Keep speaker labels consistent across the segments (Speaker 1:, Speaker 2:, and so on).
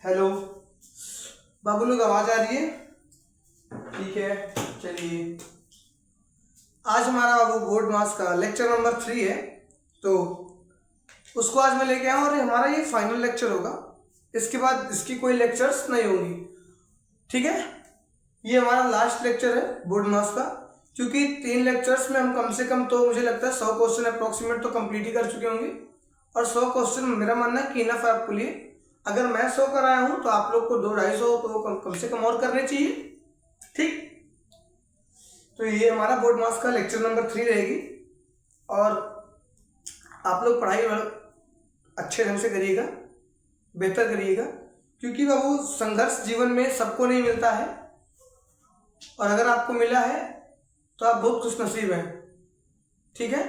Speaker 1: Hello बाबू लोग, आवाज आ रही है? ठीक है, चलिए। आज हमारा बाबू बोर्ड मास का लेक्चर नंबर 3 है, तो उसको आज मैं लेके आया हूँ और हमारा ये फाइनल लेक्चर होगा। इसके बाद इसकी कोई लेक्चर्स नहीं होंगी, ठीक है। ये हमारा लास्ट लेक्चर है बोर्ड मास का, क्योंकि 3 लेक्चर्स में हम कम से कम तो मुझे लगता है 100 क्वेश्चन अप्रोक्सीमेट तो कंप्लीट ही कर चुके होंगे। और 100 क्वेश्चन मेरा मानना है कि इनफ है आपके लिए। अगर मैं 100 कराया हूँ तो आप लोग को 200-250 तो कम से कम और करने चाहिए, ठीक। तो ये हमारा बोर्ड मास का लेक्चर नंबर 3 रहेगी। और आप लोग पढ़ाई अच्छे ढंग से करिएगा, बेहतर करिएगा, क्योंकि बाबू संघर्ष जीवन में सबको नहीं मिलता है। और अगर आपको मिला है तो आप बहुत खुशनसीब हैं, ठीक है।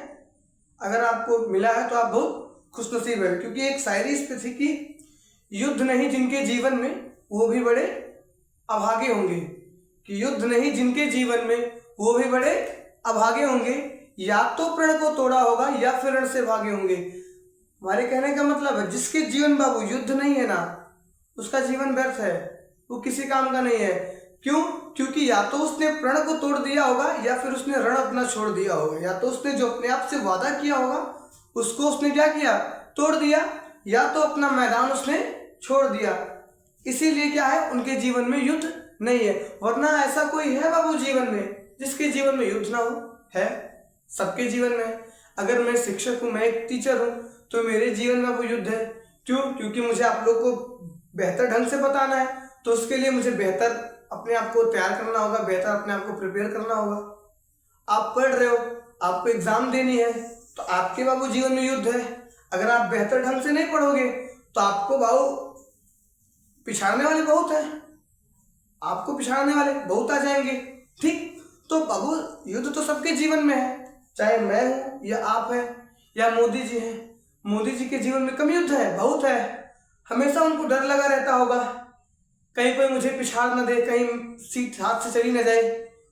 Speaker 1: अगर आपको मिला है तो आप बहुत खुशनसीब हैं, क्योंकि एक शायरी इस पे थी कि युद्ध नहीं जिनके जीवन में वो भी बड़े अभागे होंगे, कि युद्ध नहीं जिनके जीवन में वो भी बड़े अभागे होंगे, या तो प्रण को तोड़ा होगा या फिर रण से भागे होंगे। हमारे कहने का मतलब है जिसके जीवन बाबू युद्ध नहीं है ना, उसका जीवन व्यर्थ है, वो किसी काम का नहीं है। क्यों? क्योंकि या तो उसने प्रण को तोड़ दिया होगा या फिर उसने रण अपना छोड़ दिया होगा। या तो उसने जो अपने आप से वादा किया होगा उसको उसने क्या किया, तोड़ दिया, या तो अपना मैदान उसने छोड़ दिया। इसीलिए क्या है, उनके जीवन में युद्ध नहीं है। वरना ऐसा कोई है बाबू जीवन में जिसके जीवन में युद्ध ना हो? है, सबके जीवन में। अगर मैं शिक्षक हूँ, मैं एक टीचर हूँ, तो मेरे जीवन में वो युद्ध है। क्यों? क्योंकि मुझे आप लोग को बेहतर ढंग से बताना है, तो उसके लिए मुझे बेहतर अपने आप को तैयार करना होगा, बेहतर अपने आप को प्रिपेयर करना होगा। आप पढ़ रहे हो, आपको एग्जाम देनी है, तो आपके बाबू जीवन में युद्ध है। अगर आप बेहतर ढंग से नहीं पढ़ोगे तो आपको बाबू पिछाड़ने वाले बहुत है, आपको पिछाड़ने वाले बहुत आ जाएंगे, ठीक। तो बाबू युद्ध तो सबके जीवन में है, चाहे मैं हूं या आप हैं या मोदी जी हैं। मोदी जी के जीवन में कम युद्ध है, बहुत है। हमेशा उनको डर लगा रहता होगा, कहीं कोई मुझे पिछाड़ ना दे, कहीं सीट हाथ से चली ना जाए,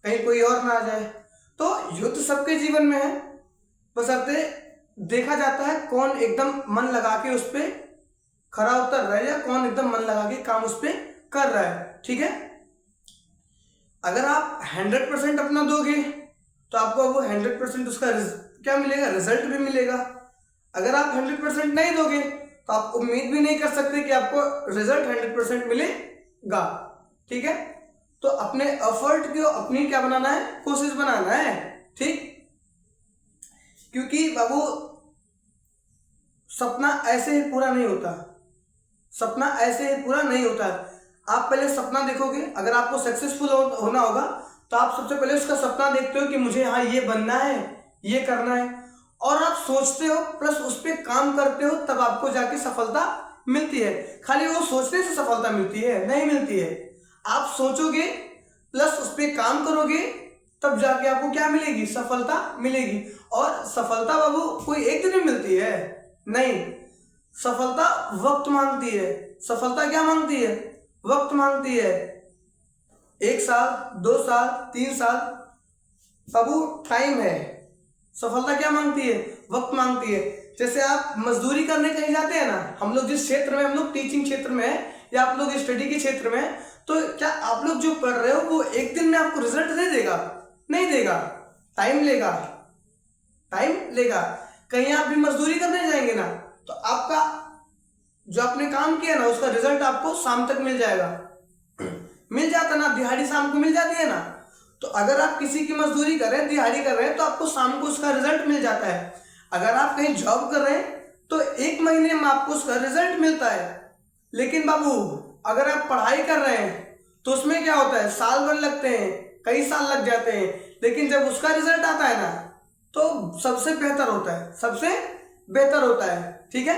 Speaker 1: कहीं कोई और ना आ जाए। तो युद्ध सबके जीवन में है, बशर्ते देखा जाता है कौन एकदम मन लगा के उस पर खरा उतर रहा है या कौन एकदम मन लगा के काम उस पर कर रहा है, ठीक है। अगर आप 100% अपना दोगे तो आपको वो 100% उसका क्या मिलेगा, रिजल्ट भी मिलेगा। अगर आप 100% नहीं दोगे तो आप उम्मीद भी नहीं कर सकते कि आपको रिजल्ट 100% मिलेगा, ठीक है। तो अपने एफर्ट को अपनी क्या बनाना है, कोशिश बनाना है, ठीक। क्योंकि बाबू सपना ऐसे ही पूरा नहीं होता, सपना ऐसे ही पूरा नहीं होता। आप पहले सपना देखोगे, अगर आपको सक्सेसफुल होना होगा तो आप सबसे पहले उसका सपना देखते हो कि मुझे हाँ ये बनना है, ये करना है, और आप सोचते हो प्लस उस पर काम करते हो, तब आपको जाके सफलता मिलती है। खाली वो सोचने से सफलता मिलती है? नहीं मिलती है। आप सोचोगे प्लस उस पर काम करोगे, तब जाके आपको क्या मिलेगी, सफलता मिलेगी। और सफलता बाबू कोई एक दिन में मिलती है? नहीं, सफलता वक्त मांगती है। सफलता क्या मांगती है? वक्त मांगती है। 1 साल, 2 साल, 3 साल बाबू टाइम है। सफलता क्या मांगती है? वक्त मांगती है। जैसे आप मजदूरी करने कहीं जाते हैं ना, हम लोग जिस क्षेत्र में, हम लोग टीचिंग क्षेत्र में है या आप लोग स्टडी के क्षेत्र में है, तो क्या आप लोग जो पढ़ रहे हो वो एक दिन में आपको रिजल्ट दे देगा? नहीं देगा, टाइम लेगा, टाइम लेगा। कहीं आप भी मजदूरी करने जाएंगे ना, तो आपका जो आपने काम किया ना उसका रिजल्ट आपको शाम तक मिल जाएगा। मिल जाता ना, दिहाड़ी शाम को मिल जाती है ना। तो अगर आप किसी की मजदूरी कर रहे हैं, दिहाड़ी कर रहे हैं, तो आपको शाम को उसका रिजल्ट मिल जाता है। अगर आप कहीं जॉब कर रहे हैं तो 1 महीने में आपको उसका रिजल्ट मिलता है। लेकिन बाबू अगर आप पढ़ाई कर रहे हैं तो उसमें क्या होता है, साल भर लगते हैं, कई साल लग जाते हैं। लेकिन जब उसका रिजल्ट आता है ना तो सबसे बेहतर होता है, सबसे बेहतर होता है, ठीक है।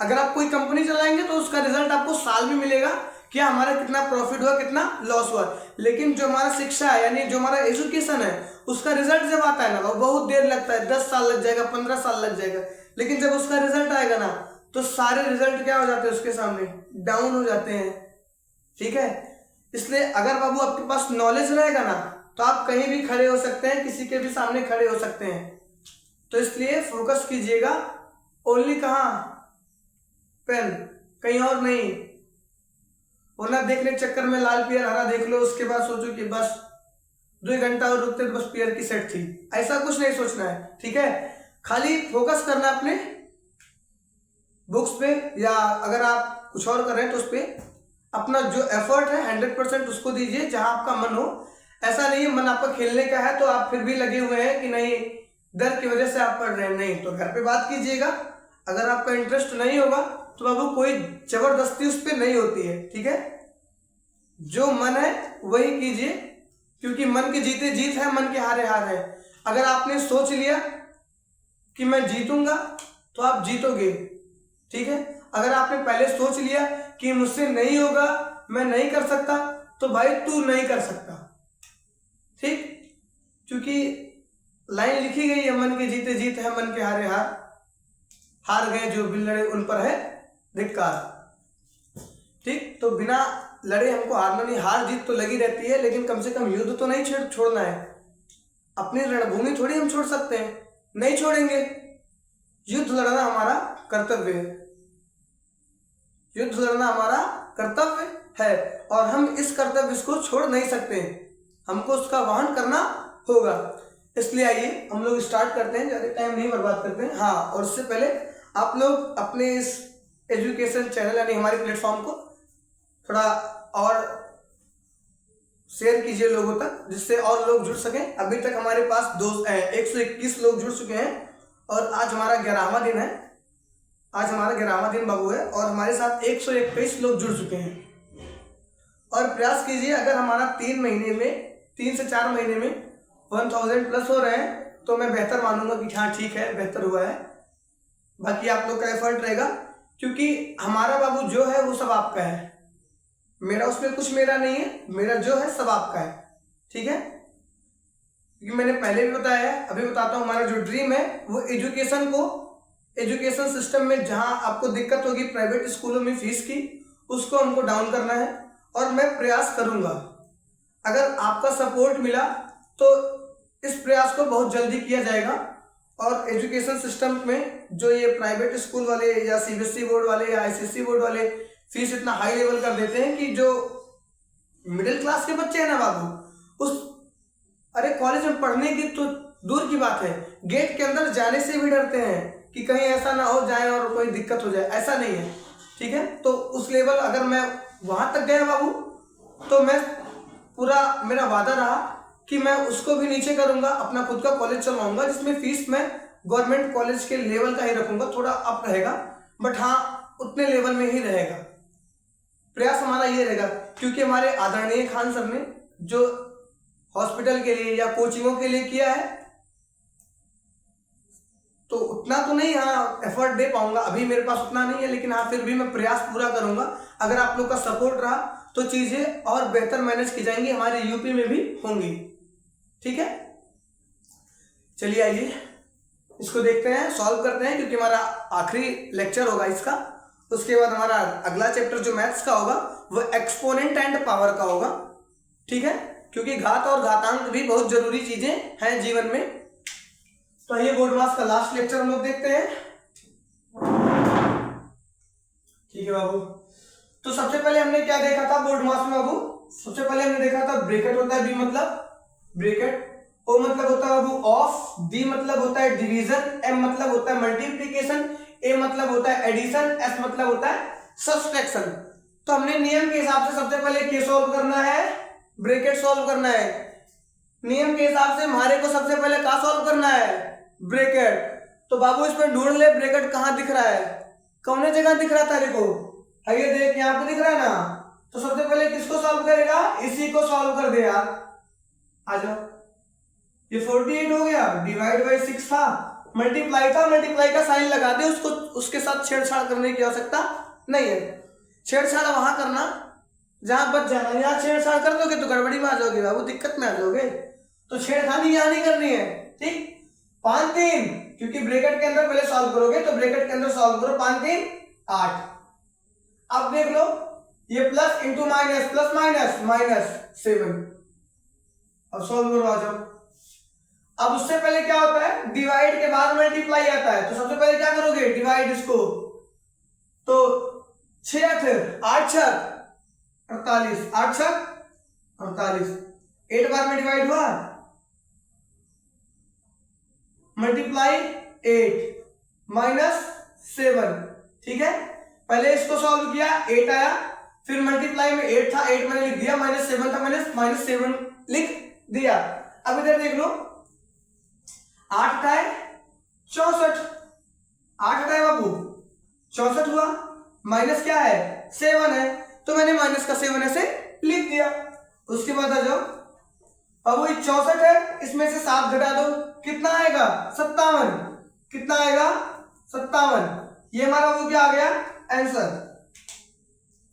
Speaker 1: अगर आप कोई कंपनी चलाएंगे तो उसका रिजल्ट आपको साल में मिलेगा, क्या हमारा कितना प्रॉफिट हुआ, कितना लॉस हुआ। लेकिन जो हमारा शिक्षा है, यानी जो हमारा एजुकेशन है, उसका रिजल्ट जब आता है ना वो बहुत देर लगता है, 10 साल लग जाएगा, 15 साल लग जाएगा। लेकिन जब उसका रिजल्ट आएगा ना तो सारे रिजल्ट क्या हो जाते हैं उसके सामने, डाउन हो जाते हैं, ठीक है। इसलिए अगर बाबू आपके पास नॉलेज रहेगा ना तो आप कहीं भी खड़े हो सकते हैं, किसी के भी सामने खड़े हो सकते हैं। तो इसलिए फोकस कीजिएगा ओनली कहाँ, पेन, कहीं और नहीं। वरना देखने के चक्कर में लाल पियर हरा देख लो, उसके बाद सोचो कि बस 2 घंटा और रुकते तो बस पियर की सेट थी। ऐसा कुछ नहीं सोचना है, ठीक है। खाली फोकस करना अपने बुक्स पे, या अगर आप कुछ और कर रहे हैं तो उस पर अपना जो एफर्ट है 100% उसको दीजिए, जहां आपका मन हो। ऐसा नहीं है मन आपका खेलने का है तो आप फिर भी लगे हुए हैं कि नहीं डर की वजह से आप पढ़ रहे हैं, नहीं, तो घर पे बात कीजिएगा। अगर आपका इंटरेस्ट नहीं होगा तो बाबू कोई जबरदस्ती उस पर नहीं होती है, ठीक है। जो मन है वही कीजिए, क्योंकि मन के जीते जीत है, मन के हारे हार है। अगर आपने सोच लिया कि मैं जीतूंगा तो आप जीतोगे, ठीक है। अगर आपने पहले सोच लिया कि मुझसे नहीं होगा, मैं नहीं कर सकता, तो भाई तू नहीं कर सकता, ठीक। क्योंकि लाइन लिखी गई है, मन के जीते जीत है, मन के हारे हार, हार गए जो बिन लड़े उन पर है धिक्कार, ठीक। तो बिना लड़े हमको हारना नहीं, हार जीत तो लगी रहती है, लेकिन कम से कम युद्ध तो नहीं छोड़ना है। अपनी रणभूमि थोड़ी हम छोड़ सकते हैं, नहीं छोड़ेंगे। युद्ध लड़ना हमारा कर्तव्य है, युद्ध लड़ना हमारा कर्तव्य है, और हम इस कर्तव्य को छोड़ नहीं सकते, हमको उसका वहन करना होगा। इसलिए आइए हम लोग स्टार्ट करते हैं, ज़्यादा टाइम नहीं बर्बाद करते हैं। हाँ, और उससे पहले आप लोग अपने इस एजुकेशन चैनल यानी हमारे प्लेटफॉर्म को थोड़ा और शेयर कीजिए लोगों तक, जिससे और लोग जुड़ सकें। अभी तक हमारे पास 121 लोग जुड़ चुके हैं, और आज हमारा 11वां दिन है, आज हमारा 11वां दिन बाबू है, और हमारे साथ 121 लोग जुड़ चुके हैं। और प्रयास कीजिए, अगर हमारा 3 से 4 महीने में 1000 प्लस हो रहे हैं तो मैं बेहतर मानूंगा कि हाँ ठीक है, बेहतर हुआ है। बाकी आप लोग का एफर्ट रहेगा, क्योंकि हमारा बाबू जो है वो सब आपका है, मेरा उसमें कुछ मेरा नहीं है, मेरा जो है सब आपका है, ठीक है। क्योंकि मैंने पहले भी बताया है, अभी बताता हूँ, हमारा जो ड्रीम है वो एजुकेशन सिस्टम में जहाँ आपको दिक्कत होगी प्राइवेट स्कूलों में फीस की, उसको हमको डाउन करना है, और मैं प्रयास करूँगा। अगर आपका सपोर्ट मिला तो इस प्रयास को बहुत जल्दी किया जाएगा, और एजुकेशन सिस्टम में जो ये प्राइवेट स्कूल वाले या सीबीएसई बोर्ड वाले या आईसीएसई बोर्ड वाले फीस इतना हाई लेवल कर देते हैं कि जो मिडिल क्लास के बच्चे हैं ना बाबू, अरे कॉलेज में पढ़ने की तो दूर की बात है, गेट के अंदर जाने से भी डरते हैं कि कहीं ऐसा ना हो जाए और कोई दिक्कत हो जाए। ऐसा नहीं है, ठीक है। तो उस लेवल अगर मैं वहां तक गया बाबू, तो मैं पूरा मेरा वादा रहा कि मैं उसको भी नीचे करूंगा, अपना खुद का कॉलेज चलवाऊंगा, जिसमें फीस मैं गवर्नमेंट कॉलेज के लेवल का ही रखूंगा, थोड़ा अप रहेगा, बट हाँ उतने लेवल में ही रहेगा। प्रयास हमारा ये रहेगा, क्योंकि हमारे आदरणीय खान सर ने जो हॉस्पिटल के लिए या कोचिंगों के लिए किया है, तो उतना तो नहीं हाँ एफर्ट दे पाऊंगा, अभी मेरे पास उतना नहीं है, लेकिन हाँ फिर भी मैं प्रयास पूरा करूंगा। अगर आप लोग का सपोर्ट रहा तो चीजें और बेहतर मैनेज की जाएंगी, हमारे यूपी में भी होंगी, ठीक है। चलिए आइए इसको देखते हैं, सॉल्व करते हैं, क्योंकि हमारा आखिरी लेक्चर होगा इसका। उसके बाद हमारा अगला चैप्टर जो मैथ्स का होगा वो एक्सपोनेंट एंड पावर का होगा, ठीक है, क्योंकि घात और घातांक भी बहुत जरूरी चीजें हैं जीवन में। तो ये बोर्ड मास का लास्ट लेक्चर हम लोग देखते हैं, ठीक है बाबू। तो सबसे पहले हमने क्या देखा था बोर्ड मास में बाबू? सबसे पहले हमने देखा था ब्रैकेट होता है, बी मतलब ब्रैकेट, ओ मतलब होता है बाबू ऑफ, डी मतलब होता है डिवीजन, एम मतलब होता है मल्टीप्लीकेशन, ए मतलब होता है एडिशन, एस मतलब होता है सब्सट्रैक्शन। तो हमने नियम के हिसाब से सबसे पहले क्या सॉल्व करना है? ब्रैकेट सॉल्व करना है। नियम के हिसाब से हमारे को सबसे पहले क्या सॉल्व करना है? ब्रैकेट। तो बाबू इसमें ढूंढ ले ब्रैकेट कहाँ दिख रहा है, कौन जगह दिख रहा था देखो, ये देख यहाँ पे दिख रहा है ना। तो सबसे पहले किसको सॉल्व करेगा? इसी को सॉल्व कर दे यार, आ जाओ। ये 48 हो गया, डिवाइड बाई 6 था, मल्टीप्लाई था, मल्टीप्लाई का साइन लगा दे, उसको उसके साथ छेड़छाड़ करने की आवश्यकता नहीं है। छेड़छाड़ वहां करना जहां बच जाना, यहाँ छेड़छाड़ कर दोगे तो गड़बड़ी में आ जाओगे बाबू, दिक्कत में आ जाओगे। तो छेड़खानी यहाँ नहीं करनी है, ठीक। 5 3, क्योंकि ब्रैकेट के अंदर पहले सॉल्व करोगे, तो ब्रैकेट के अंदर सॉल्व करो, 5 3 8। अब देख लो ये plus into minus, plus minus minus 7। अब सॉल्व करो, आ जाओ। अब उससे पहले क्या होता है? डिवाइड के बाद मल्टीप्लाई आता है। तो सबसे पहले क्या करोगे? डिवाइड इसको, तो 6 8 8 6 48, 8 छक 48, 8 बार में डिवाइड हुआ, मल्टीप्लाई 8 माइनस 7, ठीक है। पहले इसको सॉल्व किया, 8 आया, फिर मल्टीप्लाई में 8 था, 8 मैंने लिख दिया, माइनस 7 था, मैंने माइनस 7 लिख दिया। अब इधर देख लो, 8 का है 64, 8 का है बाबू 64 हुआ, माइनस क्या है 7 है, तो मैंने माइनस का 7 ऐसे लिख दिया। उसके बाद आ जाओ, अब वही 64 है, इसमें से 7 घटा दो, कितना आएगा 57, कितना आएगा 57, ये हमारा वो क्या आ गया आंसर,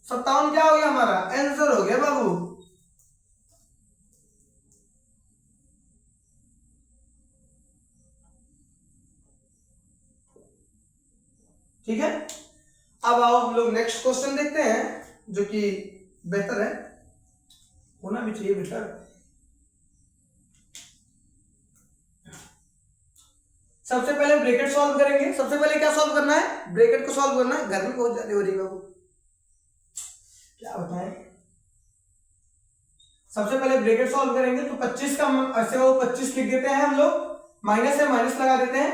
Speaker 1: 57 क्या हो गया हमारा आंसर हो गया बाबू। ठीक है, अब आओ हम लोग नेक्स्ट क्वेश्चन देखते हैं, जो कि बेहतर है, होना भी चाहिए बेहतर। सबसे पहले ब्रैकेट सॉल्व करेंगे। सबसे पहले क्या सॉल्व करना है, ब्रैकेट को सॉल्व करना है। गर्मी बहुत ज्यादा हो रही है बाबू, क्या बताएं। सबसे पहले ब्रैकेट सॉल्व करेंगे, तो 25 का ऐसे वो 25 लिख देते हैं हम लोग, माइनस है माइनस लगा देते हैं।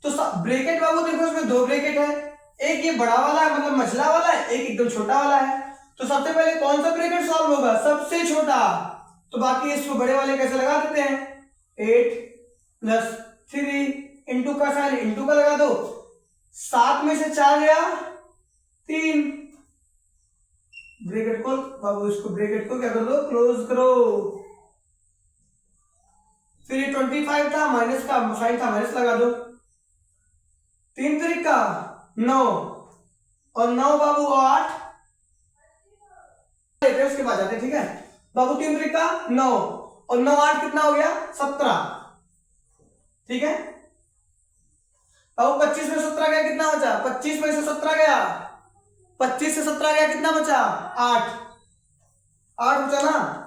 Speaker 1: तो ब्रैकेट बाबू देखो, इसमें 2 ब्रैकेट है, एक ये बड़ा वाला है मतलब मझला वाला है, एक एकदम छोटा वाला है। तो सबसे पहले कौन सा ब्रैकेट सॉल्व होगा, सबसे छोटा, तो बाकी इसको बड़े वाले कैसे लगा देते हैं, 8 प्लस 3 इंटू का साइन इंटू का लगा दो, 7 में से 4 गया 3, ब्रैकेट को बाबू इसको ब्रैकेट को क्या कर दो, क्लोज करो। फिर ये 25 था, माइनस का साइन था, माइनस लगा दो, 3 तरीका 9 और 9 बाबू 8, उसके बाद जाते, ठीक है बाबू, 3 तरीका 9 और 9 8 कितना हो गया 17, ठीक है बाबू। 25 में 17 गया, कितना बचा, 25 में से 17 गया, 25 से 17 गया, कितना बचा 8, 8 बचा ना।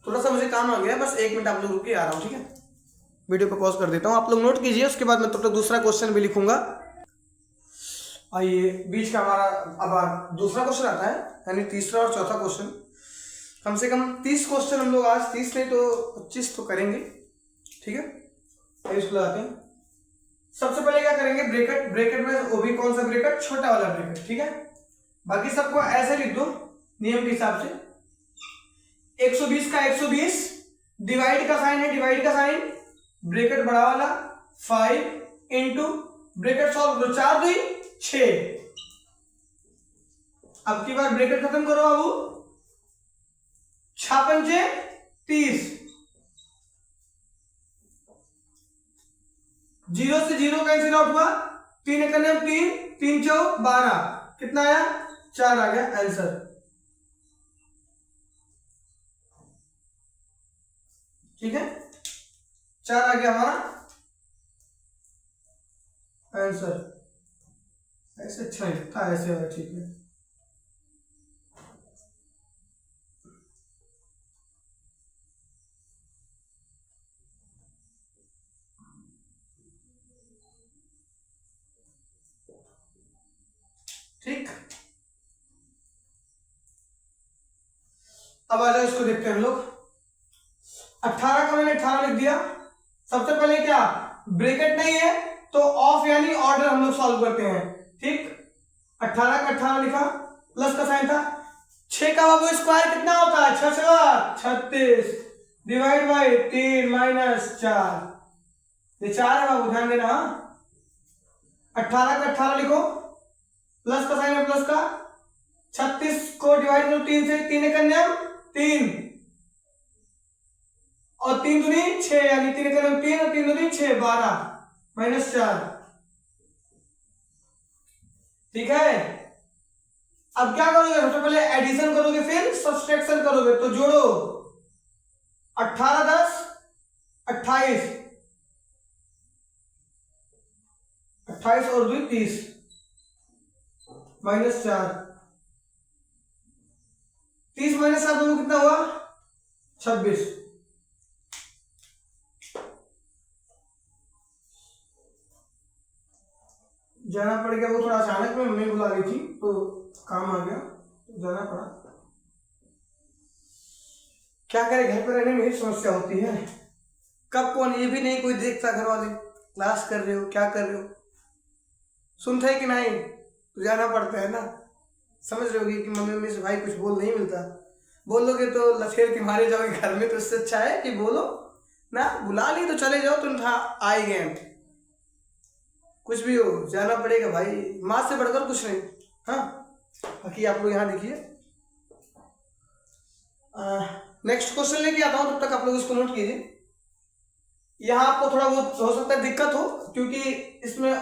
Speaker 1: थोड़ा सा मुझे काम आ गया, बस 1 मिनट आप लोग रुक के आ रहा हूँ, ठीक है। वीडियो को पॉज कर देता हूँ, आप लोग नोट कीजिए, उसके बाद मैं तो दूसरा क्वेश्चन भी लिखूंगा। आइए, बीच का हमारा अब दूसरा क्वेश्चन आता है, यानी तीसरा और चौथा क्वेश्चन। कम से कम 30 क्वेश्चन हम लोग आज, 30 नहीं तो 25 तो करेंगे, ठीक है। इसको लगाते हैं। सबसे पहले क्या करेंगे, ब्रैकेट, ब्रैकेट में वो भी कौन सा ब्रैकेट, छोटा वाला ब्रैकेट, ठीक है। बाकी सबको ऐसे लिख दो नियम के हिसाब से। 120 का 120, डिवाइड का साइन है, डिवाइड का साइन, ब्रैकेट बड़ा वाला 5 इंटू ब्रैकेट सॉल्व करो, 4 2 6। अब की बार ब्रैकेट खत्म करो बाबू, 6 पंचे 30, 0 से 0 कैंसिल आउट हुआ, 3 एकम 3, 3 चौक 12, कितना आया 4 आ गया आंसर, ठीक है 4 आ गया हमारा आंसर। ऐसे अच्छा नहीं था, ऐसे है, ठीक है। ठीक, अब आ जाओ, इसको देखते हैं हम लोग। 18 का मैंने 18 लिख दिया। सबसे पहले क्या, ब्रैकेट नहीं है तो ऑफ यानी ऑर्डर हम लोग सॉल्व करते हैं, ठीक। 18 का 18 लिखा, प्लस का साइन था। 6 का बाबू स्क्वायर कितना होता है, 6 से 36, डिवाइड बाई 3 माइनस 4, ये 4 है बाबू, ध्यान देना। 18 का 18 लिखो, प्लस का साइन है, प्लस का, 36 को डिवाइड करो 3 से, 3 एकम 3 और 3 दूनी 6, यानी 3 एकम 3 और 3 दूनी 6, 12 माइनस 4, ठीक है। अब क्या करोगे, सबसे पहले एडिशन करोगे, फिर सब्सट्रैक्शन करोगे, तो जोड़ो 18 10 28, 28 और 2 30 माइनस 4, 30 माइनस 7 कितना हुआ 26, जाना पड़ गया, वो थोड़ा अचानक में मम्मी बुला रही थी तो काम आ गया तो जाना पड़ा। क्या करे, घर पर रहने में यही समस्या होती है, कब कौन ये भी नहीं कोई देखता, घर वाले क्लास कर रहे हो क्या कर रहे हो, सुनते है कि नहीं, तो जाना पड़ता है ना। समझ रहे होगी कि मम्मी से भाई कुछ बोल नहीं मिलता, बोलोगे तो लठेर के मारे जाओगे घर में, तो इससे अच्छा है कि बोलो ना, बुला ली तो चले जाओ, तुम आए गए, कुछ भी हो जाना पड़ेगा भाई, माँ से बढ़कर कुछ नहीं। हाँ बाकी आप लोग यहाँ देखिए, नेक्स्ट क्वेश्चन लेके आता हूँ, तब तक आप लोग इसको नोट कीजिए। यहाँ आपको थोड़ा बहुत हो सकता है दिक्कत हो, क्योंकि इसमें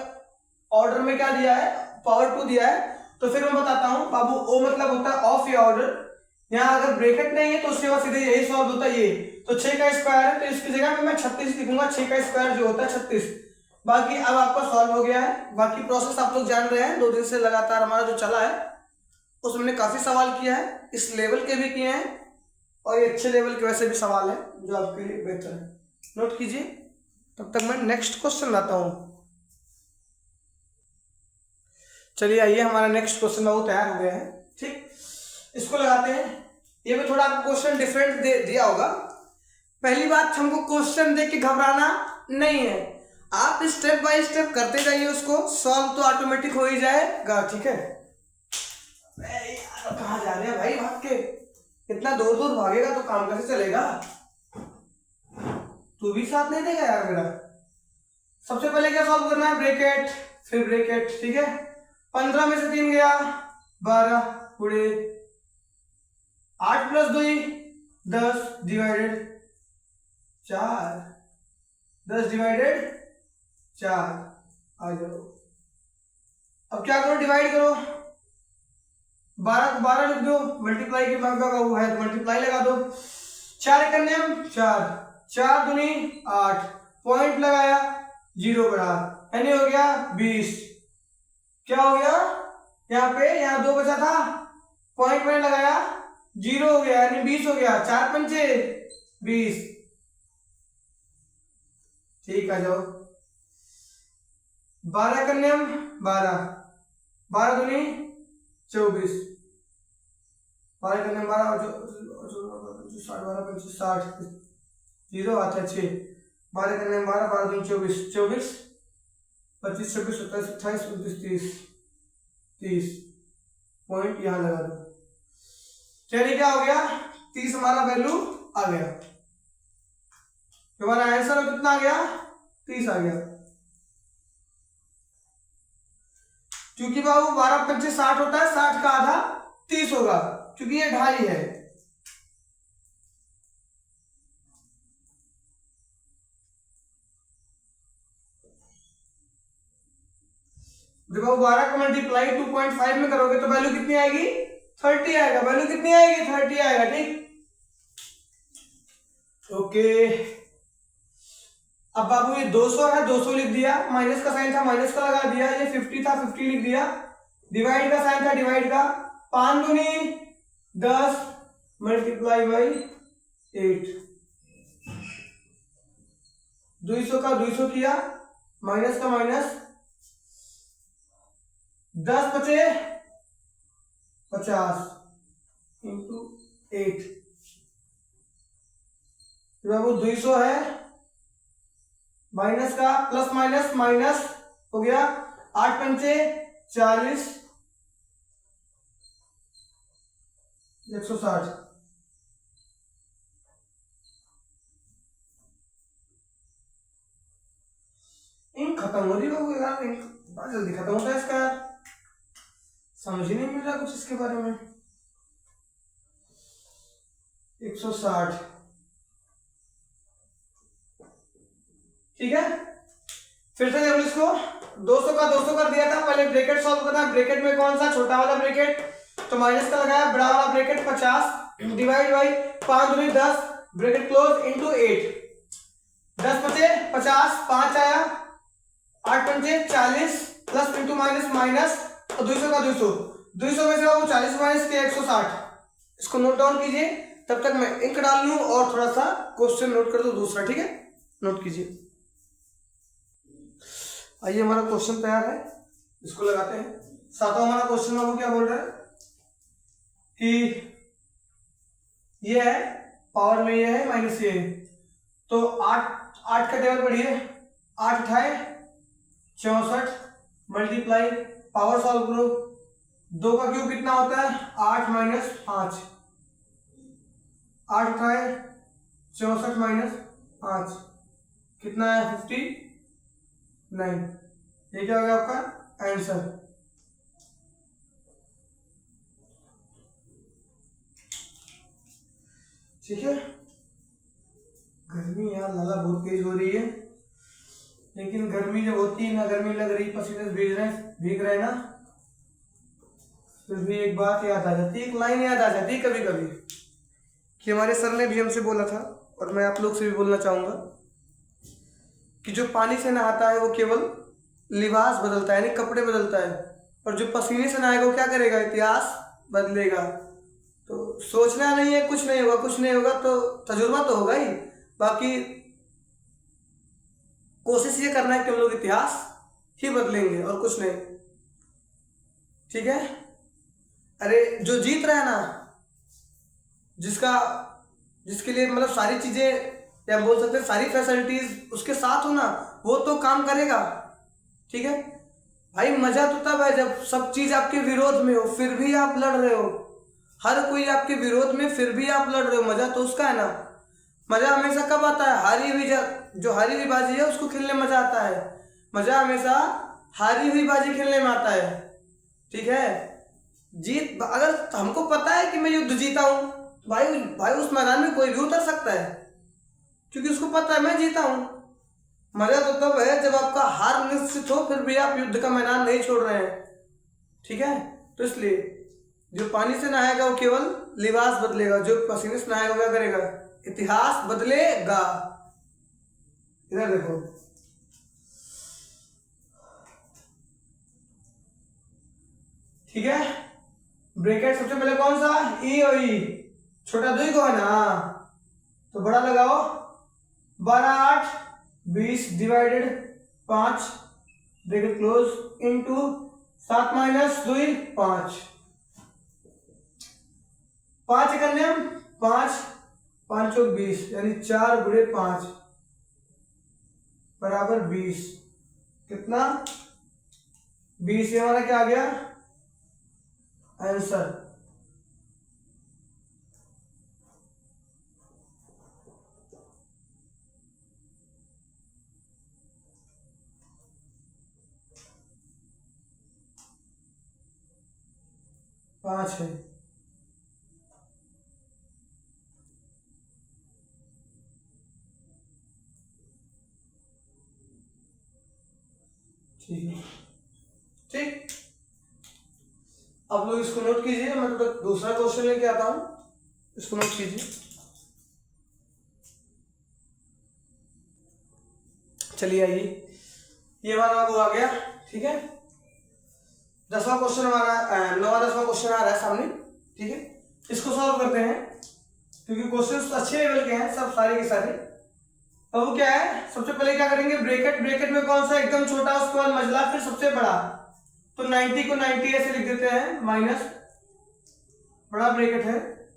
Speaker 1: ऑर्डर में क्या दिया है, पावर 2 दिया है, तो फिर मैं बताता हूँ बाबू। ओ मतलब होता है ऑफ या ऑर्डर, यहाँ अगर ब्रैकेट नहीं है तो उसके बाद सीधे यही सॉल्व होता है ये, तो 6 का स्क्वायर है तो इसकी जगह में मैं 36 लिखूंगा, 6 का स्क्वायर जो होता है 36। बाकी अब आपका सॉल्व हो गया है, बाकी प्रोसेस आप लोग जान रहे हैं, 2 दिन से लगातार हमारा जो चला है उसमें मैंने काफी सवाल किया है, इस लेवल के भी किए हैं और ये अच्छे लेवल के वैसे भी सवाल है जो आपके लिए बेहतर है, नोट कीजिए। तब तक मैं नेक्स्ट क्वेश्चन लाता हूं। चलिए आइए, हमारा नेक्स्ट क्वेश्चन वो तैयार हो गया है, ठीक, इसको लगाते हैं। ये भी थोड़ा आपको क्वेश्चन डिफरेंट दिया होगा। पहली बात, हमको क्वेश्चन देख के घबराना नहीं है, आप स्टेप बाय स्टेप करते जाइए, उसको सॉल्व तो ऑटोमेटिक हो ही जाएगा, ठीक है। यार कहाँ जा रहे हैं भाई, भाग के इतना दूर दूर भागेगा तो काम कैसे चलेगा, तू भी साथ नहीं देगा यार मेरा। सबसे पहले क्या सॉल्व करना है, ब्रैकेट फिर ब्रैकेट, ठीक है। 15 में से 3 गया 12 पूरे 8 + 2 10 डिवाइडेड 4, 10 डिवाइडेड 4 आ जाओ। अब क्या करो, डिवाइड करो, 12 को 12 लिख दो, मल्टीप्लाई के भाग का वो है तो मल्टीप्लाई लगा दो, 4 करने हम 4, 4 दूनी 8, पॉइंट लगाया 0 बढ़ा, यानी हो गया 20। क्या हो गया यहाँ पे, यहाँ 2 बचा था, पॉइंट मैंने लगाया 0 हो गया, यानी 20 हो गया, 4 पंचे 20, ठीक आ जाओ। 12 करने हम 12, 12 दूनी 24, 12 करने 12 60, 0 आता है 6, 12 करने 12, 12 दूनी 24, 24 25 26 27 28 29 30 पॉइंट यहाँ लगा दो। चलिए क्या हो गया, 30 हमारा वैल्यू आ गया, हमारा आंसर कितना आ गया, 30 आ गया। क्योंकि बाबू 12 25 60 होता है, 60 का आधा 30 होगा, क्योंकि ये 2.5 है। जब आप 12 का मल्टीप्लाई 2.5 में करोगे तो वैल्यू कितनी आएगी, 30 आएगा, वैल्यू कितनी आएगी, 30 आएगा, ठीक। ओके, अब बाबू ये 200 है, 200 लिख दिया, माइनस का साइन था माइनस का लगा दिया, ये 50 था 50 लिख दिया, डिवाइड का साइन था डिवाइड का, 5 दूनी 10 मल्टीप्लाई बाई 8, 200 का 200 किया, माइनस का माइनस, 10 बचे 50 इंटू 8, बाबू 200 है, माइनस का प्लस माइनस माइनस हो गया, 8 पंचे 40 160, इंक खत्म हो रही होगी यार, इंक बड़ा जल्दी खत्म होता है इसका यार, समझ ही नहीं मिल रहा कुछ इसके बारे में। 160, ठीक है। फिर से देखो इसको, 200 का 200 कर दिया था, पहले ब्रैकेट सॉल्व करना है, ब्रैकेट में कौन सा, छोटा वाला ब्रैकेट, तो माइनस का लगाया, बड़ा वाला ब्रैकेट 50 डिवाइड बाई 5 दूनी 10 ब्रैकेट क्लोज इनटू 8, 10 बचे 50, 5 आया, 8 पंचे 40 प्लस इंटू माइनस माइनस, और 200 का 200 में से वो 40 माइनस के 160, इसको नोट डाउन कीजिए, तब तक मैं इंक डाल लूं और थोड़ा सा क्वेश्चन नोट कर दो दूसरा, ठीक है, नोट कीजिए। आइए हमारा क्वेश्चन तैयार है, इसको लगाते हैं। सातवां हमारा क्वेश्चन है वो क्या बोल रहा है कि ये है पावर में, ये है माइनस ये है, तो 8 का टेबल पढ़िए, 8 उठाए 64 मल्टीप्लाई पावर सॉल्व करो, 2 का क्यूब कितना होता है 8 माइनस 5, 8 उठाए 64 माइनस 5 कितना है 59। ये क्या हो गया आपका आंसर। ठीक है, गर्मी यार लाला बहुत तेज हो रही है, लेकिन गर्मी जब होती है ना, गर्मी लग रही, पसीने से भीग रहे ना, फिर भी एक बात याद आ जाती है, एक लाइन याद आ जाती है कभी कभी, कि हमारे सर ने भी हमसे बोला था और मैं आप लोग से भी बोलना चाहूंगा कि जो पानी से नहाता है वो केवल लिबास बदलता है, यानी कपड़े बदलता है, और जो पसीने से नहाएगा वो क्या करेगा, इतिहास बदलेगा। तो सोचना नहीं है कुछ नहीं होगा, कुछ नहीं होगा तो तजुर्बा तो होगा ही, बाकी कोशिश ये करना है कि हम लोग इतिहास ही बदलेंगे और कुछ नहीं। ठीक है, अरे जो जीत रहा है ना, जिसके लिए मतलब सारी चीजें या बोल सकते हैं सारी फैसिलिटीज उसके साथ हो ना, वो तो काम करेगा। ठीक है भाई, मजा तो तब है जब सब चीज आपके विरोध में हो फिर भी आप लड़ रहे हो, हर कोई आपके विरोध में फिर भी आप लड़ रहे हो, मजा तो उसका है ना। मजा हमेशा कब आता है, जो हारी हुई बाजी है उसको खेलने में मजा आता है, मजा हमेशा हारी हुई बाजी खेलने में आता है। ठीक है, जीत अगर हमको पता है कि मैं युद्ध जीता हूं, भाई उस मैदान में कोई भी उतर सकता है, क्योंकि उसको पता है मैं जीता हूं। मजा तो तब है जब आपका हार निश्चित हो फिर भी आप युद्ध का मैदान नहीं छोड़ रहे हैं। ठीक है, तो इसलिए जो पानी से नहाएगा वो केवल लिबास बदलेगा, जो पसीने से नहाएगा क्या करेगा, इतिहास बदलेगा। इधर देखो, ठीक है, ब्रैकेट सबसे पहले कौन सा, ई और ई, छोटा 2 को है ना, तो बड़ा लगाओ, 12 8 20 divided 5 bracket close into 7 minus 2 5, 5 करने 5 5 चौक 20, यानी 4 गुणे 5 बराबर 20, कितना 20। ये हमारा क्या आ गया आंसर। पांच है, ठीक है, ठीक। अब लोग इसको नोट कीजिए, मैं तो दूसरा क्वेश्चन लेके आता हूं, इसको नोट कीजिए। चलिए आइए, ये हमारा वो आ गया। ठीक है, 10वां क्वेश्चन हमारा 9वां 10वां क्वेश्चन आ रहा है सामने। ठीक है, इसको सॉल्व करते हैं क्योंकि क्वेश्चंस अच्छे लेवल के हैं सब, सारे के सारे। अब वो क्या है, सबसे पहले क्या करेंगे, ब्रैकेट में कौन सा एकदम छोटा, उसके बाद मझला, फिर सबसे बड़ा, तो 90 को 90 ऐसे लिख देते हैं, माइनस बड़ा ब्रैकेट है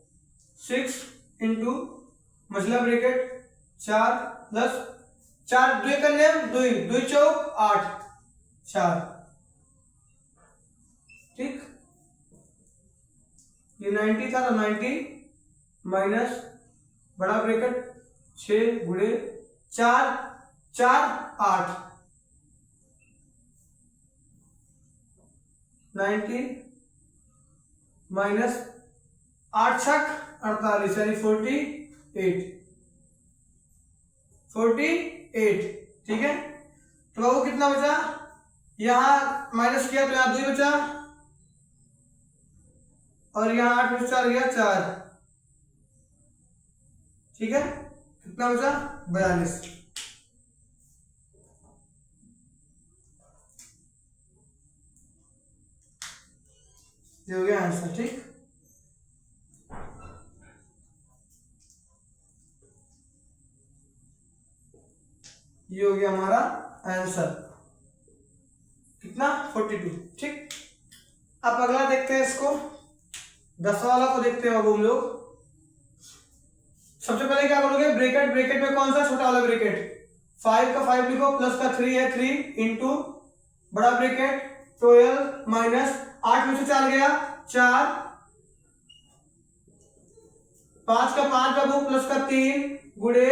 Speaker 1: 6 इंटू मझला ब्रैकेट 4 प्लस 4 2 करने 2 2 चौक 8 4। ठीक, ये 90 था तो 90 माइनस बड़ा ब्रैकेट 6 गुणे 4 4 8, 90 माइनस 8 छक 48, यानी 48। ठीक है, तो वो कितना बचा, यहां माइनस किया तो यहां 2 बचा, और यहां 8 में 4 गया 4। ठीक है, कितना बचा 42। ये हो गया आंसर। ठीक, ये हो गया हमारा आंसर, कितना 42। ठीक, अब अगला देखते हैं इसको, 10 वाला को देखते हैं अब हम लोग। सबसे पहले क्या करोगे, ब्रैकेट, ब्रैकेट में कौन सा छोटा वाला ब्रैकेट, 5 का 5 लिखो, प्लस का 3 है 3 इंटू बड़ा ब्रैकेट 12 माइनस 8 में से 4 गया 4, 5 का 5 बाबू प्लस का 3 गुड़े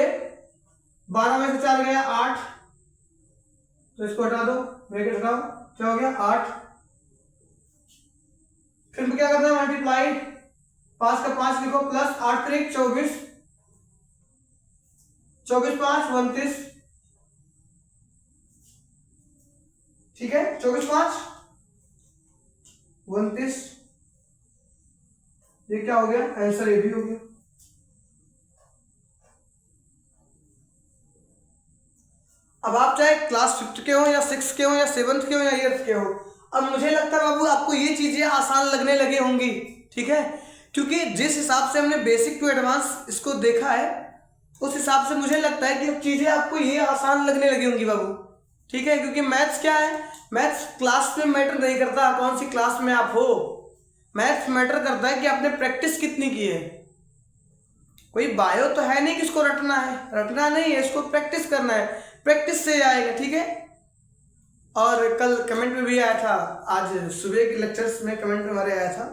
Speaker 1: 12 में से 4 गया 8, तो इसको हटा दो, ब्रैकेट हटाओ, क्या हो गया 8। फिर क्या करना है, मल्टीप्लाई, 5 का 5 लिखो, प्लस 8 3 24, 24 5 29, ठीक है, 24 5 29, ये क्या हो गया, आंसर ये भी हो गया। अब आप चाहे क्लास 5th के हो या 6th के हो या 7th के हो या 8th के हो, अब मुझे लगता है बाबू आपको ये चीजें आसान लगने लगी होंगी, ठीक है, क्योंकि जिस हिसाब से हमने बेसिक टू एडवांस इसको देखा है उस हिसाब से मुझे लगता है कि अब चीजें आपको ये आसान लगने लगी होंगी बाबू, ठीक है, क्योंकि मैथ्स क्या है, मैथ्स क्लास में मैटर नहीं करता कौन सी क्लास में आप हो, मैथ्स मैटर करता है कि आपने प्रैक्टिस कितनी की है। कोई बायो तो है नहीं कि इसको रटना है, रटना नहीं है, इसको प्रैक्टिस करना है, प्रैक्टिस से आएगा, ठीक है। और कल कमेंट में भी आया था, आज सुबह के लेक्चर्स में कमेंट में हमारे आया था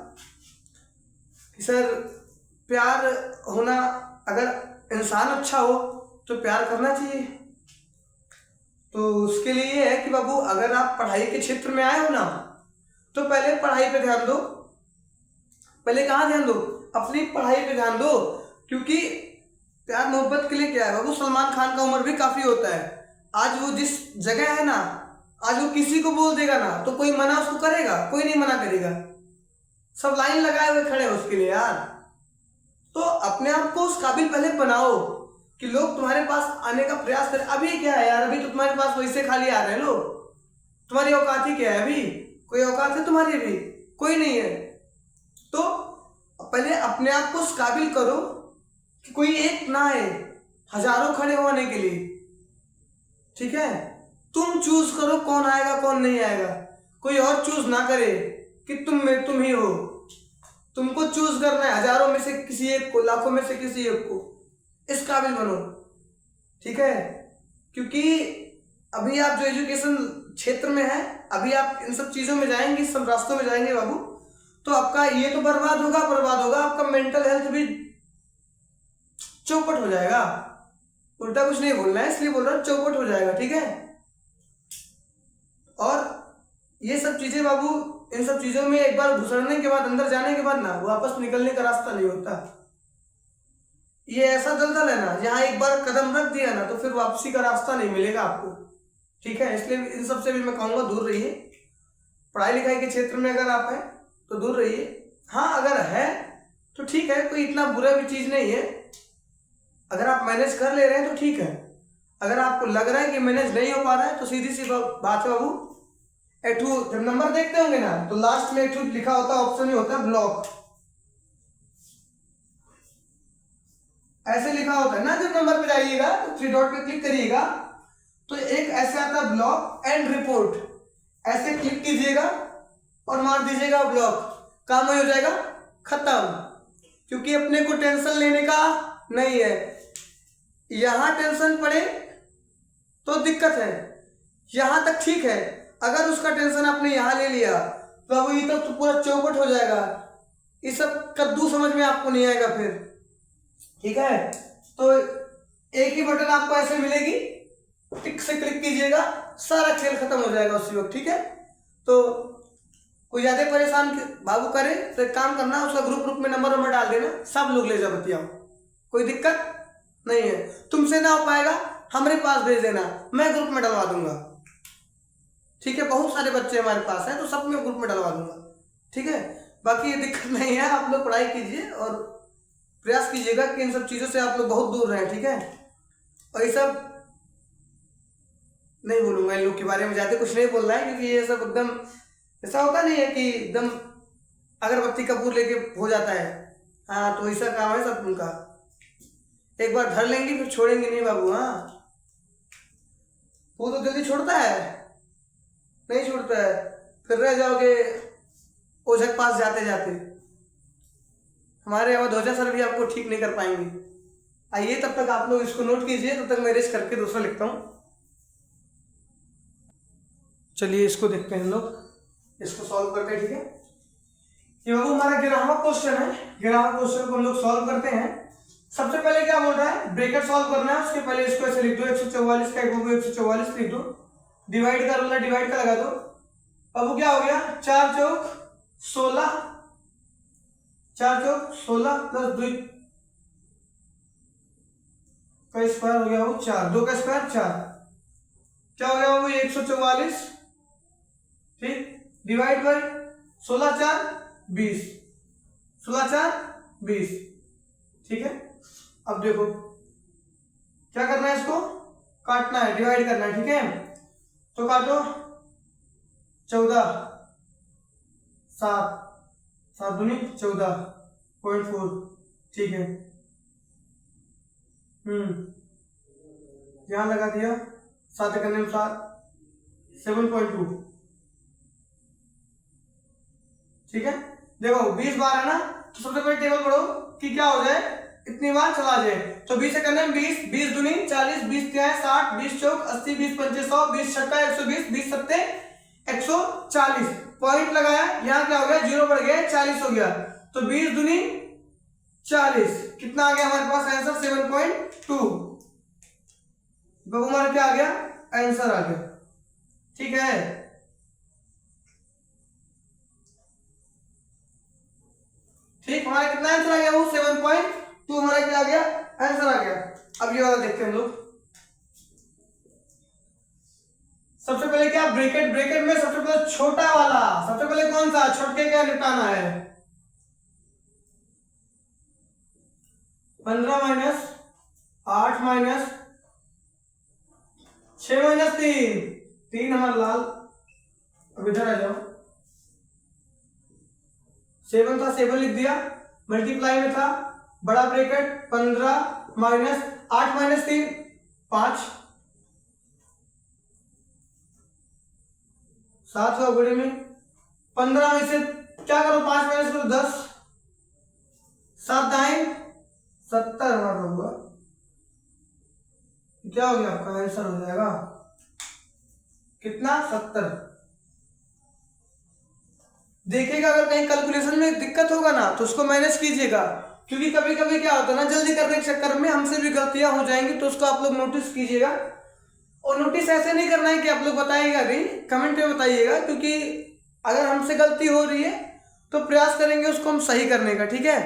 Speaker 1: कि सर प्यार होना, अगर इंसान अच्छा हो तो प्यार करना चाहिए। तो उसके लिए ये है कि बाबू अगर आप पढ़ाई के क्षेत्र में आए हो ना तो पहले पढ़ाई पे ध्यान दो, पहले कहाँ ध्यान दो, अपनी पढ़ाई पे ध्यान दो, क्योंकि प्यार मोहब्बत के लिए क्या है बाबू, सलमान खान का उम्र भी काफी होता है, आज वो जिस जगह है ना, आज वो किसी को बोल देगा ना तो कोई मना उसको करेगा, कोई नहीं मना करेगा, सब लाइन लगाए हुए खड़े हैं उसके लिए यार। तो अपने आप को उस काबिल पहले बनाओ कि लोग तुम्हारे पास आने का प्रयास करें। अभी क्या है यार, अभी तो तुम्हारे पास वैसे खाली आ रहे हैं लोग, तुम्हारी औकात ही क्या है, अभी कोई औकात है तुम्हारी, अभी कोई नहीं है। तो पहले अपने आप को उस काबिल करो कि कोई एक ना आए, हजारों खड़े होने के लिए, ठीक है। तुम चूज करो कौन आएगा कौन नहीं आएगा, कोई और चूज ना करे कि तुम ही हो, तुमको चूज करना है, हजारों में से किसी एक को, लाखों में से किसी एक को, इस काबिल बनो, ठीक है। क्योंकि अभी आप जो एजुकेशन क्षेत्र में है, अभी आप इन सब चीजों में जाएंगे, सब रास्तों में जाएंगे बाबू, तो आपका ये तो बर्बाद होगा, आपका मेंटल हेल्थ भी चौपट हो जाएगा। उल्टा कुछ नहीं बोलना है, इसलिए बोल रहा हूं, चौपट हो जाएगा, ठीक है। और ये सब चीजें बाबू, इन सब चीजों में एक बार घुसड़ने के बाद, अंदर जाने के बाद ना वापस निकलने का रास्ता नहीं होता। ये ऐसा दलदल है ना, यहाँ एक बार कदम रख दिया ना तो फिर वापसी का रास्ता नहीं मिलेगा आपको, ठीक है। इसलिए इन सब से भी मैं कहूँगा दूर रहिए, पढ़ाई लिखाई के क्षेत्र में अगर आप हैं तो दूर रहिए। हाँ अगर है तो ठीक है, कोई इतना बुरा भी चीज नहीं है, अगर आप मैनेज कर ले रहे हैं तो ठीक है। अगर आपको लग रहा है कि मैनेज नहीं हो पा रहा है तो सीधी सी बात है बाबू, एठू जब नंबर देखते होंगे ना तो लास्ट में एठू लिखा होता है, ऑप्शन में होता है ब्लॉक, ऐसे लिखा होता है ना। जब नंबर पे जाइएगा तो 3 डॉट पे क्लिक करिएगा तो एक ऐसे आता है ब्लॉक एंड रिपोर्ट, ऐसे क्लिक कीजिएगा और मार दीजिएगा ब्लॉक, काम हो जाएगा खत्म। क्योंकि अपने को टेंशन लेने का नहीं है, यहां टेंशन पड़े तो दिक्कत है, यहां तक ठीक है, अगर उसका टेंशन आपने यहां ले लिया तो अब ये तो पूरा चौपट हो जाएगा, ये सब कद्दू समझ में आपको नहीं आएगा फिर, ठीक है। तो एक ही बटन आपको ऐसे मिलेगी, टिक से क्लिक कीजिएगा, सारा खेल खत्म हो जाएगा उसी वक्त, ठीक है। तो कोई ज्यादा परेशान बाबू करे तो एक काम करना, उसका ग्रुप में नंबर डाल देना, सब लोग ले जा बतियाओ, कोई दिक्कत नहीं है। तुमसे ना हो पाएगा हमारे पास भेज देना, मैं ग्रुप में डलवा दूंगा, ठीक है। बहुत सारे बच्चे हमारे पास हैं तो सब में ग्रुप में डलवा दूंगा, ठीक है। बाकी ये दिक्कत नहीं है, आप लोग पढ़ाई कीजिए और प्रयास कीजिएगा कि इन सब चीजों से आप लोग बहुत दूर रहें, ठीक है। और ये सब नहीं बोलूंगा, इन लोग के बारे में ज्यादा कुछ नहीं बोल रहा है, क्योंकि ये सब एकदम ऐसा होता नहीं है कि एकदम अगरबत्ती कपूर लेके हो जाता है, हाँ तो ऐसा काम है सब उनका, एक बार धर लेंगे फिर छोड़ेंगे नहीं बाबू। हाँ वो तो जल्दी छोड़ता है नहीं, छोड़ता है, फिर रह जाओगे ओझा के पास जाते जाते। हमारे अवधोजा सर भी आपको ठीक नहीं कर पाएंगे। आइए तब तक आप लोग इसको नोट कीजिए, तब तक मैं रेस्ट करके दूसरा लिखता हूँ। चलिए इसको देखते हैं हम लोग, इसको सॉल्व करते हैं। ठीक है, ये बाबू हमारा 11वां क्वेश्चन है। 11वां क्वेश्चन को हम लोग सॉल्व करते हैं। सबसे पहले क्या बोल रहा है, ब्रैकेट सॉल्व करना है। उसके पहले इसको ऐसे लिख दो, 144 का 144 लिख दो, डिवाइड कर लो, डिवाइड का लगा दो। अब क्या हो गया, 4 चौक 16, 4 चौक 16 प्लस 2 का स्क्वायर हो गया वो 4, 2 का स्क्वायर 4, क्या हो गया वो 144। ठीक, डिवाइड बाय 16 4 20, 16 4 20। ठीक है, अब देखो क्या करना है, इसको काटना है, डिवाइड करना है। ठीक है, तो काटो, 14 7 7 दूनी 14.4। ठीक है, यहां लगा दिया, 7 करने में 7, 7.2। ठीक है, देखो 20 बार है ना, तो सबसे पहले टेबल पढ़ो कि क्या हो जाए, इतनी बार चला जाए। तो 20 से करने में 20, 20 दूनी 40, 20 तिहाई 60, 20 चौक 80, 20 पंचे 100, 20 छक्का 120, 20 सत्ते 140। पॉइंट लगाया, यहाँ क्या हो गया, 0 बढ़ गया 40 हो गया। तो 20 दूनी 40, कितना आ गया हमारे पास आंसर, 7.2। हमारा क्या आ गया, आंसर आ गया। ठीक है, ठीक, हमारा कितना आंसर आ गया, वो 7.2 हमारा क्या आ गया, आंसर आ गया। अब ये वाला देखते हैं हम लोग। सबसे पहले क्या, ब्रैकेट, ब्रैकेट में सबसे पहले छोटा वाला, सबसे पहले कौन सा, छोटे क्या निपटाना है, 15 माइनस 8 माइनस 6 माइनस 3, 3 हमारा लाल। अब इधर आ जाओ, 7 था, 7 लिख दिया, मल्टीप्लाई में था, बड़ा ब्रैकेट 15 माइनस 8 माइनस 3 5, 7 का बड़े में 15 में से क्या करो, 5 माइनस करो 10, 7 दाएं 70 हमारा होगा। क्या हो गया, आपका आंसर हो जाएगा कितना, 70। देखिएगा अगर कहीं कैलकुलेशन में दिक्कत होगा ना तो उसको मैनेज कीजिएगा, क्योंकि कभी कभी क्या होता है ना, जल्दी करने के चक्कर में हमसे भी गलतियां हो जाएंगी, तो उसको आप लोग नोटिस कीजिएगा। और नोटिस ऐसे नहीं करना है कि आप लोग बताइएगा नहीं, कमेंट में बताइएगा, क्योंकि अगर हमसे गलती हो रही है तो प्रयास करेंगे उसको हम सही करने का। ठीक है,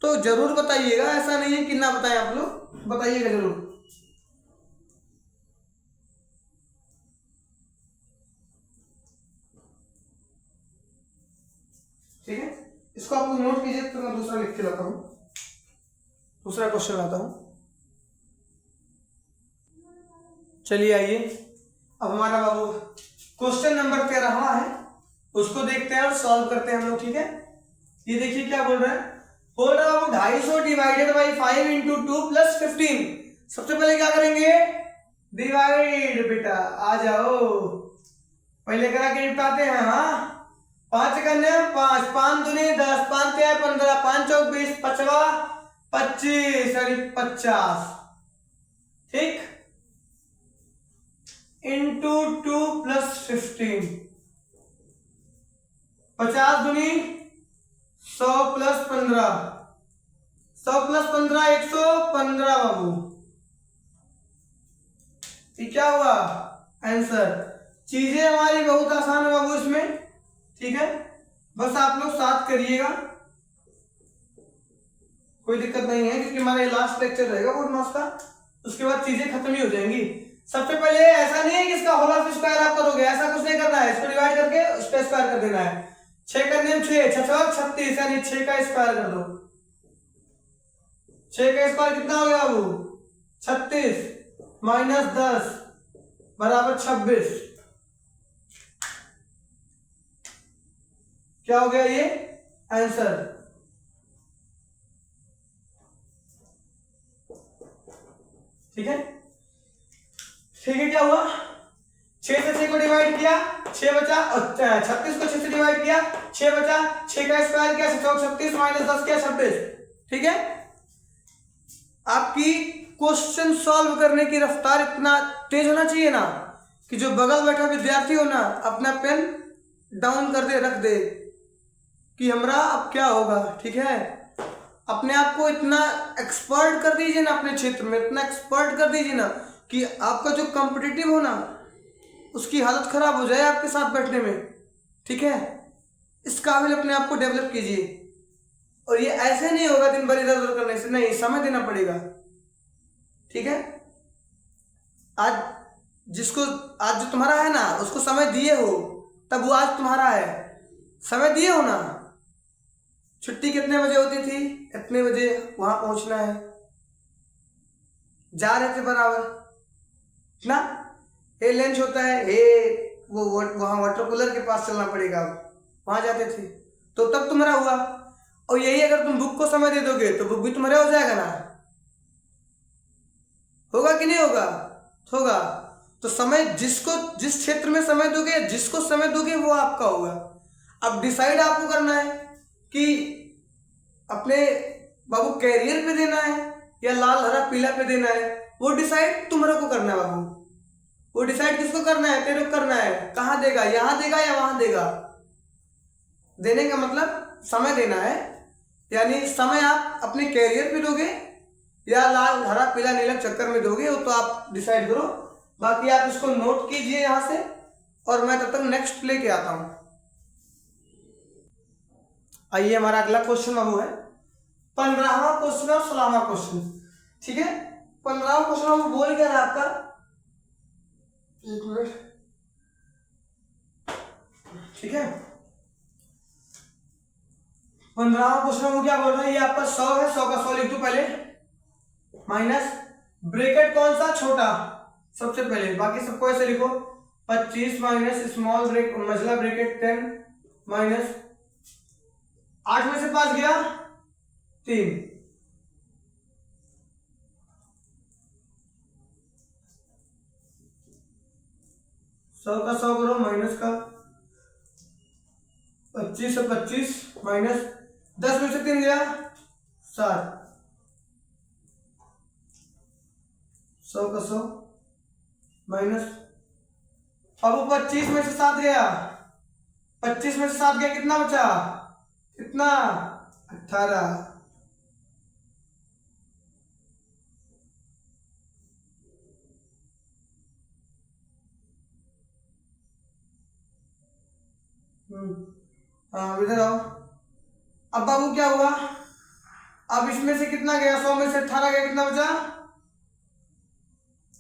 Speaker 1: तो जरूर बताइएगा, ऐसा नहीं है कि ना बताएं, आप लोग बताइएगा जरूर। ठीक है, इसको आप लोग नोट कीजिए, तो मैं दूसरा लिख के लाता हूं, दूसरा क्वेश्चन लाता हूं। चलिए आइए, अब हमारा बाबू क्वेश्चन नंबर 13वां है, उसको देखते हैं और सॉल्व करते हैं हम लोग। ठीक है, ये देखिए क्या बोल रहा है, बोल रहा है बाबू 250 डिवाइडेड बाई 5 इंटू 2 प्लस 15। सबसे पहले क्या करेंगे, डिवाइड, बेटा आ जाओ, पहले करा के निपटाते हैं। हाँ, 5 करने 5, 5 दूनी 10, 5 तिहाई 15, 5 चौक 20, 5वां 25 यानी 50। ठीक, इंटू 2 प्लस 15, 50 दूनी 100 प्लस 15, 100 प्लस 15 115 बाबू। ये क्या हुआ आंसर। चीजें हमारी बहुत आसान है बाबू इसमें। ठीक है, बस आप लोग साथ करिएगा, कोई दिक्कत नहीं है, क्योंकि हमारा ये लास्ट लेक्चर रहेगा बोर्ड मास का, उसके बाद चीजें खत्म ही हो जाएंगी। सबसे पहले ऐसा नहीं है कि इसका होल ऑफ स्क्वायर आप करोगे, ऐसा कुछ नहीं करना है, इसको डिवाइड करके उस पे स्क्वायर कर देना है। 6 करने में 6, 6 36 यानी 6 का स्क्वायर कर दो। 6 का स्क्वायर कितना हो गया बाबू, 36 माइनस 10 बराबर 26। क्या हो गया ये आंसर। ठीक है, ठीक है, क्या हुआ, 6 से 6 को डिवाइड किया 6 बचा, 36 को 6 से डिवाइड किया, 6 बचा, 6 का स्क्वायर किया, 6 36 माइनस 10 किया 26। ठीक है, आपकी क्वेश्चन सॉल्व करने की रफ्तार इतना तेज होना चाहिए ना कि जो बगल बैठा विद्यार्थी हो ना अपना पेन डाउन कर दे, रख दे कि हमरा अब क्या होगा। ठीक है, अपने आप को इतना एक्सपर्ट कर दीजिए ना, अपने क्षेत्र में इतना एक्सपर्ट कर दीजिए ना कि आपका जो कॉम्पिटिटिव हो ना उसकी हालत खराब हो जाए आपके साथ बैठने में। ठीक है, इस काबिल अपने आप को डेवलप कीजिए। और ये ऐसे नहीं होगा दिन भर इधर उधर करने से, नहीं, समय देना पड़ेगा। ठीक है, आज जो तुम्हारा है ना उसको समय दिए हो, तब वो आज तुम्हारा है। समय दिए हो ना, छुट्टी कितने बजे होती थी, इतने बजे वहां पहुंचना है, जा रहे थे बराबर ना। ये लंच होता है, ये वो वहां वाटर कूलर के पास चलना पड़ेगा, वहां जाते थे, तो तब तुम्हारा हुआ। और यही अगर तुम बुक को समय दे दोगे तो बुक भी तुम्हारा हो जाएगा ना, होगा कि नहीं होगा? होगा। तो समय जिस क्षेत्र में समय दोगे, जिसको समय दोगे वो आपका होगा। अब डिसाइड आपको करना है कि अपने बाबू कैरियर पे देना है या लाल हरा पीला पे देना है, वो डिसाइड तुम्हारा को करना है बाबू। वो डिसाइड किसको करना है? तेरे को करना है। कहाँ देगा, यहाँ देगा या वहां देगा? देने का मतलब समय देना है, यानी समय आप अपने कैरियर पे दोगे या लाल हरा पीला नीला चक्कर में दोगे, वो तो आप डिसाइड करो। बाकी आप इसको नोट कीजिए यहां से, और मैं तब तक नेक्स्ट लेके आता हूं। आइए, हमारा अगला क्वेश्चन बाबू है 15वां क्वेश्चन और 16वां क्वेश्चन। ठीक है, 15वां क्वेश्चन बाबू बोल क्या रहा है आपका, एक मिनट। ठीक है, 15वां क्वेश्चन बाबू क्या बोल रहा है, ये आपका 100 है, 100 का 100 लिख दो पहले, माइनस ब्रैकेट कौन सा, छोटा सबसे पहले, बाकी सबको ऐसे लिखो। 25 माइनस स्मॉल ब्रेक मझला ब्रैकेट 10 माइनस 8 में से 5 गया 3, सौ का 100 करो, माइनस का 25 से 25 माइनस 10 में से 3 गया 7, 100 का 100 माइनस, अब 25 में से 7 गया, 25 में से 7 गया, कितना बचा, कितना, 18। हाँ, इधर आओ। अब बाबू क्या हुआ, अब इसमें से कितना गया, 100 में से 18 गया, कितना बचा,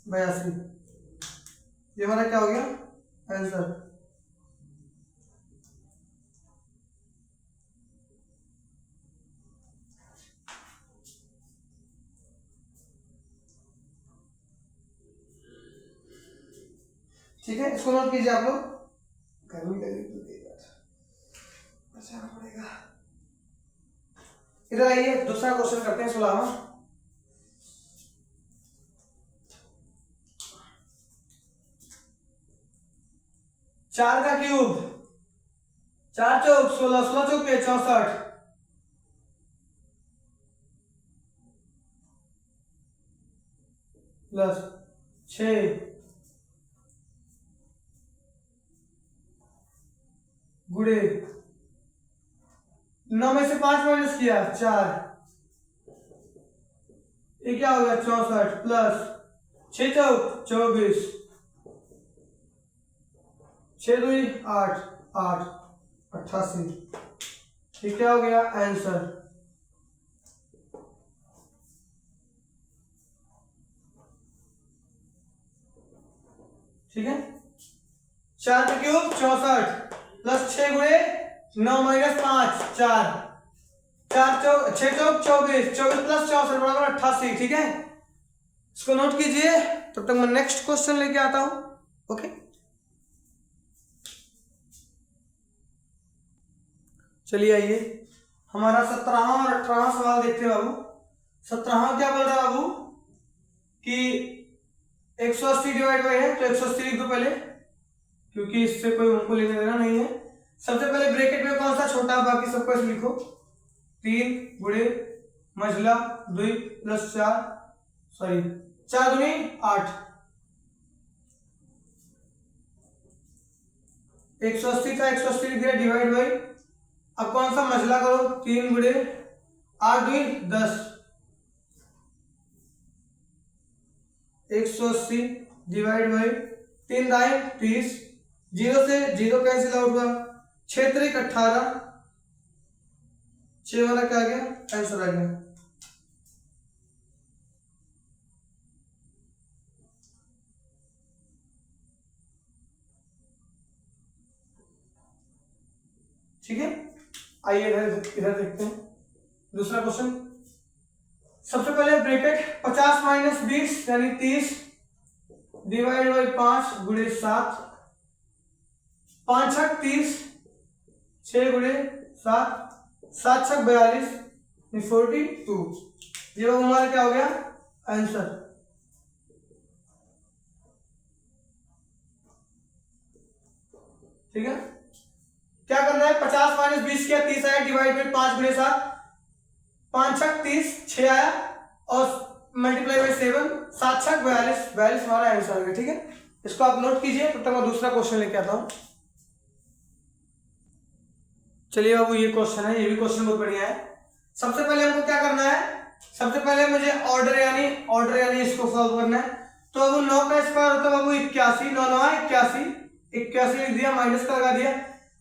Speaker 1: 82। ये हमारा क्या हो गया आंसर। ठीक है, इसको नोट कीजिए आप लोग। गर्मी लग रही बचाना पड़ेगा। इधर आइए, दूसरा क्वेश्चन करते हैं 16वां। चार का क्यूब, 4 चौक 16, 16 चौक 64 प्लस 6 गुड़े 9 में से 5 माइनस किया 4, ये क्या हो गया 64 प्लस 6 चौक 24, 6 2 8 8 88। ये क्या हो गया आंसर। ठीक है, 4 का क्यूब 64 प्लस 6 गुणे 9 माइनस 5 4, 4 चौक 6 चौक 24, 24 प्लस 64 बराबर 88। ठीक है, इसको नोट कीजिए, तब तक मैं नेक्स्ट क्वेश्चन लेके आता हूं। ओके, चलिए आइए, हमारा 17वां और 18वां सवाल देखते हैं बाबू। 17वां क्या बोल रहा है बाबू कि 180 डिवाइड बाई है, तो 180 लिख दो पहले, क्योंकि इससे कोई उनको लेने देना नहीं है। सबसे पहले ब्रैकेट में कौन सा छोटा, बाकी सबको ऐसे लिखो, 3 गुणे मझला 2 प्लस 4 दूनी 8, 180 था, 180 लिख दिया, डिवाइड बाई, अब कौन सा मझला करो, 3 गुणे 8 2 10, 180 डिवाइड बाई 3 दाएं 30, 0 से 0 कैंसिल आउट हुआ, 6 3 18, 6 वाला क्या आ गया, आंसर आ गया। ठीक है, आइए इधर देखते हैं दूसरा क्वेश्चन। सबसे पहले ब्रैकेट 50 माइनस 20 यानी 30 डिवाइड बाई 5 गुणे 7, 5 छक 30, 6 गुणे 7, 7 छक 42, 42। ये हमारा क्या हो गया आंसर। ठीक है, क्या करना है, 50 माइनस 20 किया, 30 आया, डिवाइड बाई 5 गुणे 7, 5 छक 30, 6 आया और मल्टीप्लाई बाई 7, 7 छक 42, 42 हमारा आंसर आ गया। ठीक है, इसको आप नोट कीजिए, तब तक मैं दूसरा क्वेश्चन लेके आता हूं। चलिए बाबू, ये क्वेश्चन है, ये भी क्वेश्चन बहुत बढ़िया है। सबसे पहले हमको क्या करना है, सबसे पहले मुझे ऑर्डर यानी इसको सॉल्व करना है। तो बाबू 9 का स्क्वायर होता है बाबू 81, 9 9 81, 81 लिख दिया, माइनस का लगा दिया।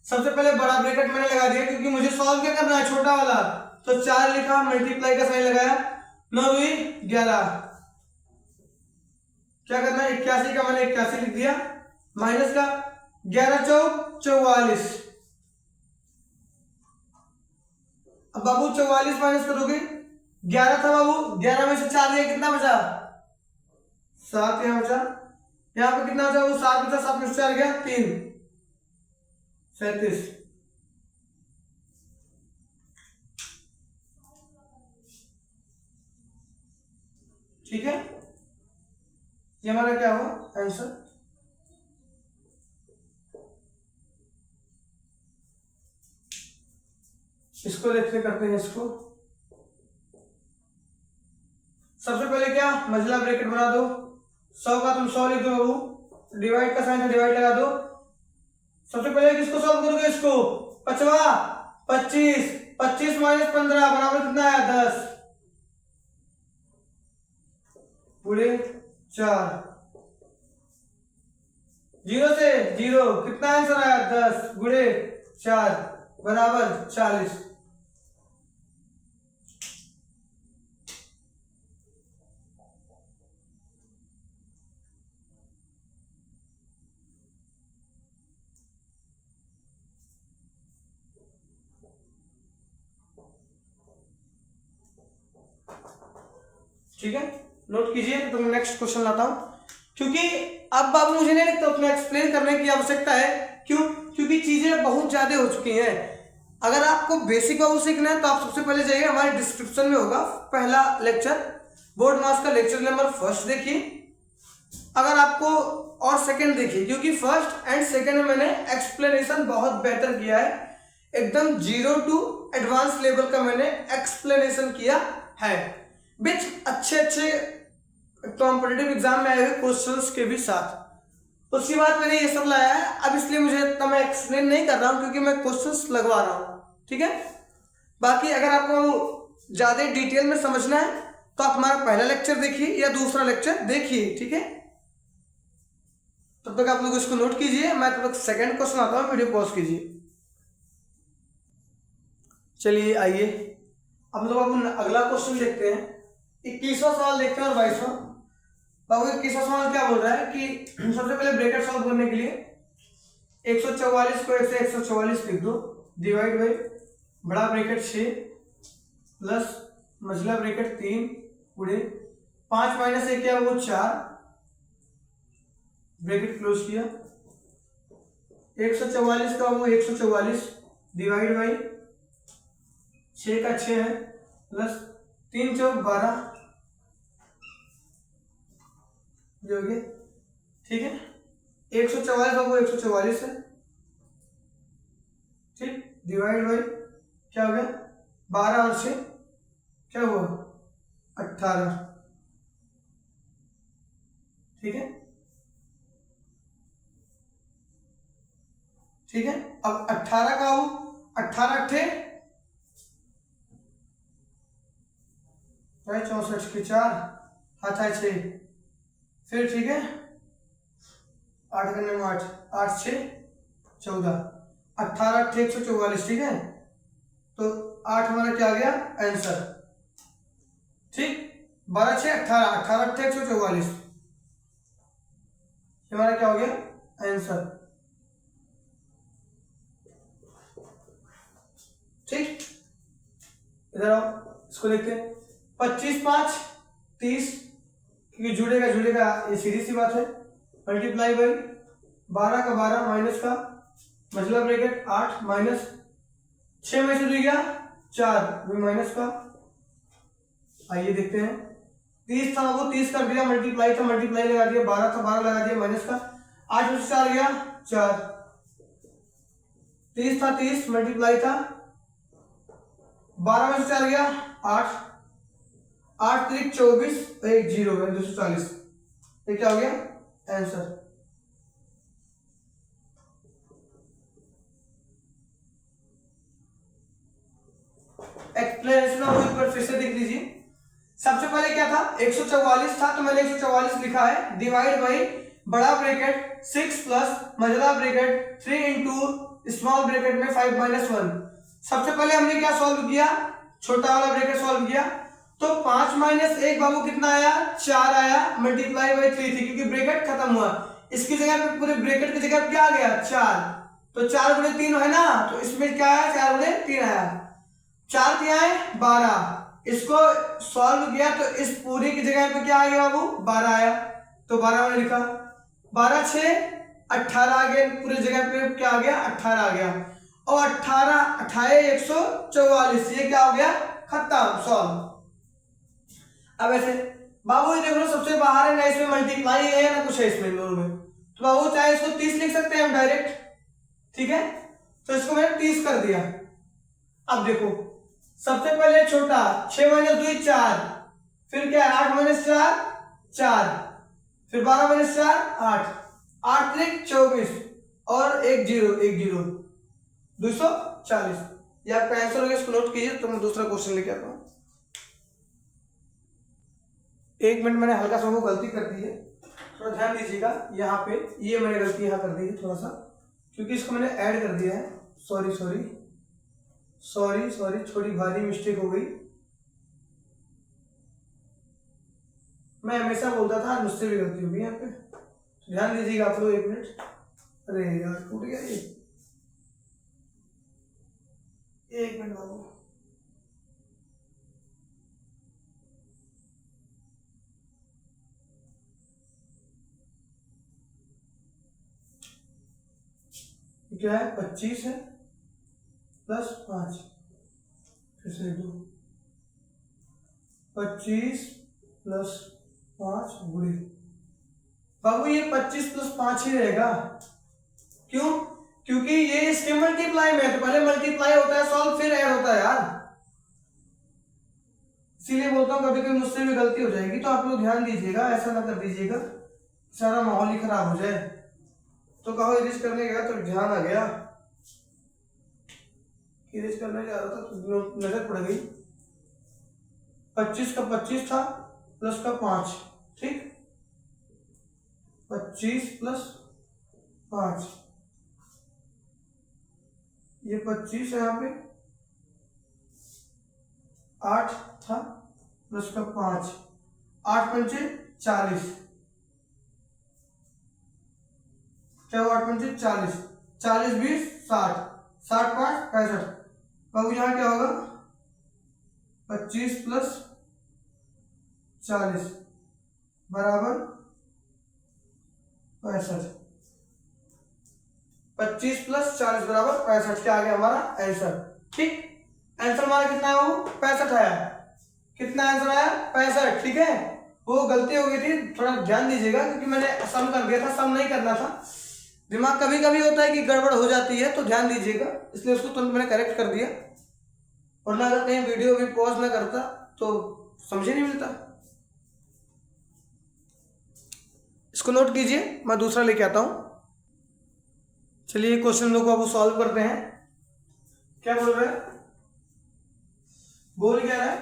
Speaker 1: सबसे पहले बड़ा ब्रैकेट मैंने लगा दिया क्योंकि मुझे सॉल्व क्या करना है, छोटा वाला, तो 4 लिखा, मल्टीप्लाई का साइन लगाया, 9 2 11, क्या करना है, 81 का मैंने 81 लिख दिया, माइनस का 11 चौक 44। अब बाबू 44 माइनस करोगे, 11 था बाबू, 11 में से 4 दिया, कितना बचा, 7 यहाँ बचा, यहाँ पे कितना बचा वो 7 बचा, 7 में से 4 गया 3, 37। ठीक है, ये हमारा क्या हुआ आंसर। इसको देखते करते हैं इसको। सबसे पहले क्या, मझला ब्रैकेट बना दो, 100 का तुम 100 लिख दो बाबू, डिवाइड का साइन है, डिवाइड लगा दो। सबसे पहले किसको सॉल्व करोगे, इसको, 5वां 25, 25 माइनस 15 बराबर कितना आया 10 पूरे 4, 0 से 0 कितना आंसर आया 10 गुणे 4 बराबर 40। ठीक है, नोट कीजिए, तो मैं नेक्स्ट क्वेश्चन लाता हूं। क्योंकि अब बाबू मुझे नहीं लगता उतना एक्सप्लेन करने की आवश्यकता है, क्यों, क्योंकि चीजें बहुत ज्यादा हो चुकी हैं। अगर आपको बेसिक बाबू सीखना है तो आप सबसे पहले जाइए, हमारे डिस्क्रिप्शन में होगा पहला लेक्चर, बोर्ड मास का लेक्चर नंबर 1 देखिए। अगर आपको, और सेकंड देखिए, क्योंकि फर्स्ट एंड सेकंड में मैंने एक्सप्लेनेशन बहुत बेहतर किया है, एकदम 0 टू एडवांस लेवल का मैंने एक्सप्लेनेशन किया है, विच अच्छे कॉम्पिटिटिव एग्जाम में आए हुए क्वेश्चंस के भी साथ। उसके बाद मैंने ये सब लाया है, अब इसलिए मुझे इतना मैं एक्सप्लेन नहीं कर रहा हूं क्योंकि मैं क्वेश्चंस लगवा रहा हूं। ठीक है, बाकी अगर आपको ज्यादा डिटेल में समझना है तो आप हमारा पहला लेक्चर देखिए या दूसरा लेक्चर देखिए। ठीक है, तब तक आप लोग इसको नोट कीजिए, मैं तब तक सेकंड क्वेश्चन आता हूं, वीडियो पॉज कीजिए। चलिए आइए, अब लोग अगला क्वेश्चन देखते हैं, 21वां सवाल देखते हैं और 22वां। बाबू 21वां सवाल क्या बोल रहा है कि सबसे पहले ब्रैकेट सॉल्व करने के लिए 144 को 144 लिख दो, डिवाइड बाई बड़ा ब्रैकेट 6 प्लस मझला ब्रैकेट 3 गुणे 5 माइनस 1 क्या वो 4, ब्रैकेट क्लोज किया, 144 का वो 144 डिवाइड बाई 6 का 6 है प्लस 3 चौक 12 जो हो गया। ठीक है, 144 बाबू 144 है, ठीक, डिवाइड बाई क्या हो गया 12 और 6 क्या हुआ 18, ठीक है, ठीक है। अब 18 का हो 18 अट्ठे 64 के 4 हाथ है 6, फिर ठीक है 8 करने में 8 8 6 14, 18 अट्ठे 144, ठीक है। तो 8 हमारा क्या आ गया आंसर, ठीक, 12 6 18 18 अट्ठे 144, हमारा क्या हो गया आंसर, ठीक। इधर आओ इसको देखते हैं, 25 5 30, क्योंकि जुड़ेगा ये सीधी सी बात है, मल्टीप्लाई बाई 12 का 12 माइनस का मतलब ब्रैकेट 8 माइनस 6 में से 2 गया 4 भी माइनस का, आइए देखते हैं 30 था वो 30 कर दिया, मल्टीप्लाई था मल्टीप्लाई लगा दिया, 12 था 12 लगा दिया माइनस का, 8 में से 4 गया 4, 30 था 30 मल्टीप्लाई था 12 में से 4 गया 8 8 3 24 1 0 है 240, ये क्या हो गया आंसर। एक्सप्लेनेशन ऑफ एक बार फिर से देख लीजिए। सबसे पहले क्या था 144 था, तो मैंने 144 लिखा है, डिवाइड बाई बड़ा ब्रैकेट 6 प्लस मझला ब्रैकेट 3 इंटू स्मॉल ब्रैकेट में 5 माइनस 1। सबसे पहले हमने क्या सॉल्व किया, छोटा वाला ब्रैकेट सॉल्व किया, तो 5 माइनस 1 बाबू कितना आया 4 आया, मल्टीप्लाई बाई 3 थी क्योंकि ब्रैकेट खत्म हुआ, इसकी जगह पे पूरे ब्रैकेट की जगह क्या आ गया 4, तो 4 गुणे 3 है ना, तो इसमें क्या आया 4 गुणे 3 आया, 4 क्या है 12, इसको सॉल्व किया तो इस पूरी की जगह पे क्या आ गया बाबू 12 आया, तो 12 मैंने लिखा, 12 6 18 आ गया, पूरी जगह पे क्या आ गया 18 आ गया, और 18 28 144, ये क्या हो गया खत्म सॉल्व। अब ऐसे बाबू ये देख लो सबसे बाहर है ना, इसमें मल्टीप्लाई है ना कुछ है इसमें दोनों में, तो बाबू चाहे इसको 30 लिख सकते हैं हम डायरेक्ट, ठीक है, तो इसको मैंने 30 कर दिया। अब देखो सबसे पहले छोटा 6 माइनस 2 4, फिर क्या 8 माइनस 4 4, फिर 12 माइनस 4 8 8 3 24 और 1 0 1 0 240, ये आपका आंसर हो गया, इसको नोट कीजिए। तो मैं दूसरा क्वेश्चन लेके आता हूँ। 1 मिनट, मैंने हल्का सा वो गलती कर दी है, थोड़ा ध्यान दीजिएगा, यहाँ पे ये मैंने गलती यहाँ कर दी है थोड़ा सा, क्योंकि इसको मैंने ऐड कर दिया है, सॉरी सॉरी सॉरी सॉरी, थोड़ी भारी मिस्टेक हो गई, मैं हमेशा बोलता था मुझसे भी गलती होगी यहाँ पे, ध्यान दीजिएगा आप लोग। 1 मिनट, अरे यार टूट गया ये, 1 मिनट बाबू, क्या है 25 है प्लस 5, फिर से 2 25 प्लस 5 गुणे, बाबू ये 25 प्लस 5 ही रहेगा, क्यों, क्योंकि ये इसके मल्टीप्लाई में है, तो पहले मल्टीप्लाई होता है सॉल्व फिर ऐड होता है यार, इसीलिए बोलता हूँ कभी कभी मुझसे भी गलती हो जाएगी, तो आप लोग ध्यान दीजिएगा, ऐसा ना कर दीजिएगा सारा माहौल ही खराब हो जाए। तो कहो इरेज करने गया तो ध्यान आ गया, इरेज करने जा रहा था तो नजर पड़ गई, 25 का 25 था प्लस का 5, ठीक, 25 प्लस 5, ये 25 है यहाँ पे, 8 था प्लस का 5, 8 पंचे 40, क्या हुआ 8 पंचे 40, 40 20 60, 60 5 65, बाबू यहाँ क्या होगा 25 प्लस 40 बराबर 65, 25 प्लस 40 बराबर 65, क्या आ गया हमारा आंसर, ठीक, आंसर हमारा कितना है वो 65 आया, कितना आंसर आया 65, ठीक है, वो गलती हो गई थी, थोड़ा ध्यान दीजिएगा क्योंकि मैंने सम कर दिया था, सम नहीं करना था, दिमाग कभी कभी होता है कि गड़बड़ हो जाती है, तो ध्यान दीजिएगा, इसलिए उसको तुरंत मैंने करेक्ट कर दिया। वरना अगर कहीं वीडियो भी पॉज ना करता तो समझ ही नहीं मिलता। इसको नोट कीजिए, मैं दूसरा लेके आता हूं। चलिए क्वेश्चन को अब सॉल्व करते हैं। क्या बोल रहे हैं, बोल क्या रहा है,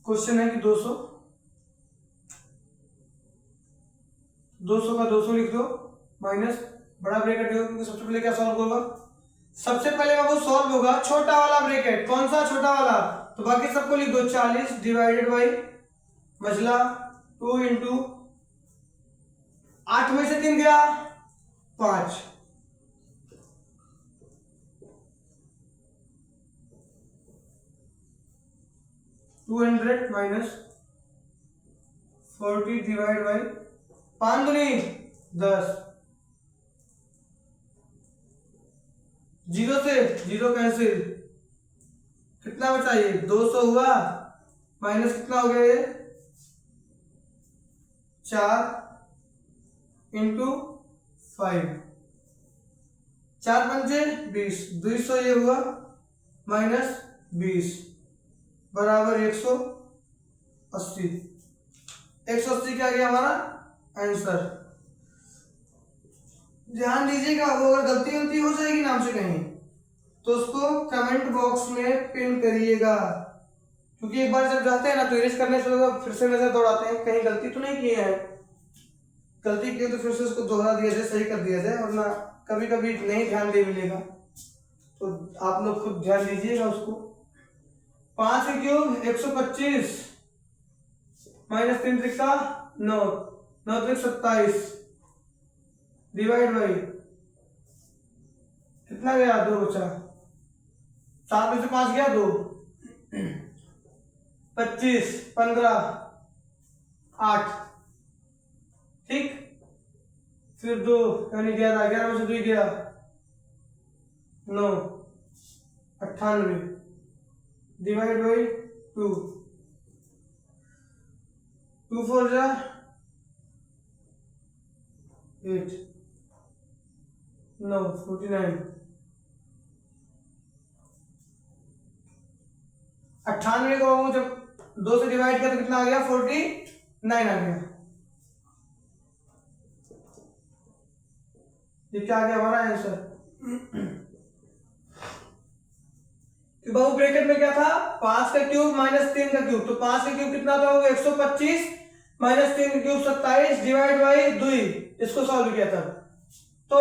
Speaker 1: क्वेश्चन है कि 200 का 200 लिख दो, माइनस बड़ा ब्रैकेट लिखो, क्योंकि सबसे पहले क्या सॉल्व होगा, सबसे पहले बाबू सॉल्व होगा छोटा वाला ब्रैकेट। कौन सा छोटा वाला, तो बाकी सबको लिख दो 40 डिवाइडेड बाई मजला 2 इंटू 8 में से 3 गया 5, 200 माइनस 40 डिवाइड बाई 5 दूनी 10, 0 से 0 कैंसिल, कितना बचा ये 200 हुआ, माइनस कितना हो गया ये 4 इंटू 5, 4 पंचे 20, 200 ये हुआ माइनस 20 बराबर 180। 180 क्या गया हमारा आंसर। ध्यान दीजिएगा, वो अगर गलती हो जाएगी नाम से कहीं तो उसको कमेंट बॉक्स में पिन करिएगा, क्योंकि एक बार जब जाते हैं ना तो इरेज करने से लोग फिर से नजर दौड़ाते हैं, कहीं गलती तो नहीं की है, गलती की तो फिर से उसको दोहरा दिया जाए, सही कर दिया जाए, वरना कभी कभी नहीं ध्यान दे मिलेगा। तो आप लोग खुद ध्यान दीजिएगा उसको। 5 के क्यूब 125 माइनस 3 त्रिका 9, 9 त्रिक 27 डिवाइड बाई कितना गया 2 बचा, 7 में से 5 गया 2, 25 15 8, ठीक, फिर 2 यानी 11, 11 में से 2 गया 9, 98 डिवाइड बाई 2, 2 4 जा 8, 9 49, 98 को जब 2 से डिवाइड किया तो कितना आ गया 49 आ गया। ये क्या आ गया हमारा आंसर। तो बाबू ब्रैकेट में क्या था 5 का क्यूब माइनस 3 का क्यूब, तो 5 का क्यूब कितना था 125 माइनस 3 का क्यूब 27 डिवाइड बाई 2, इसको सॉल्व किया था तो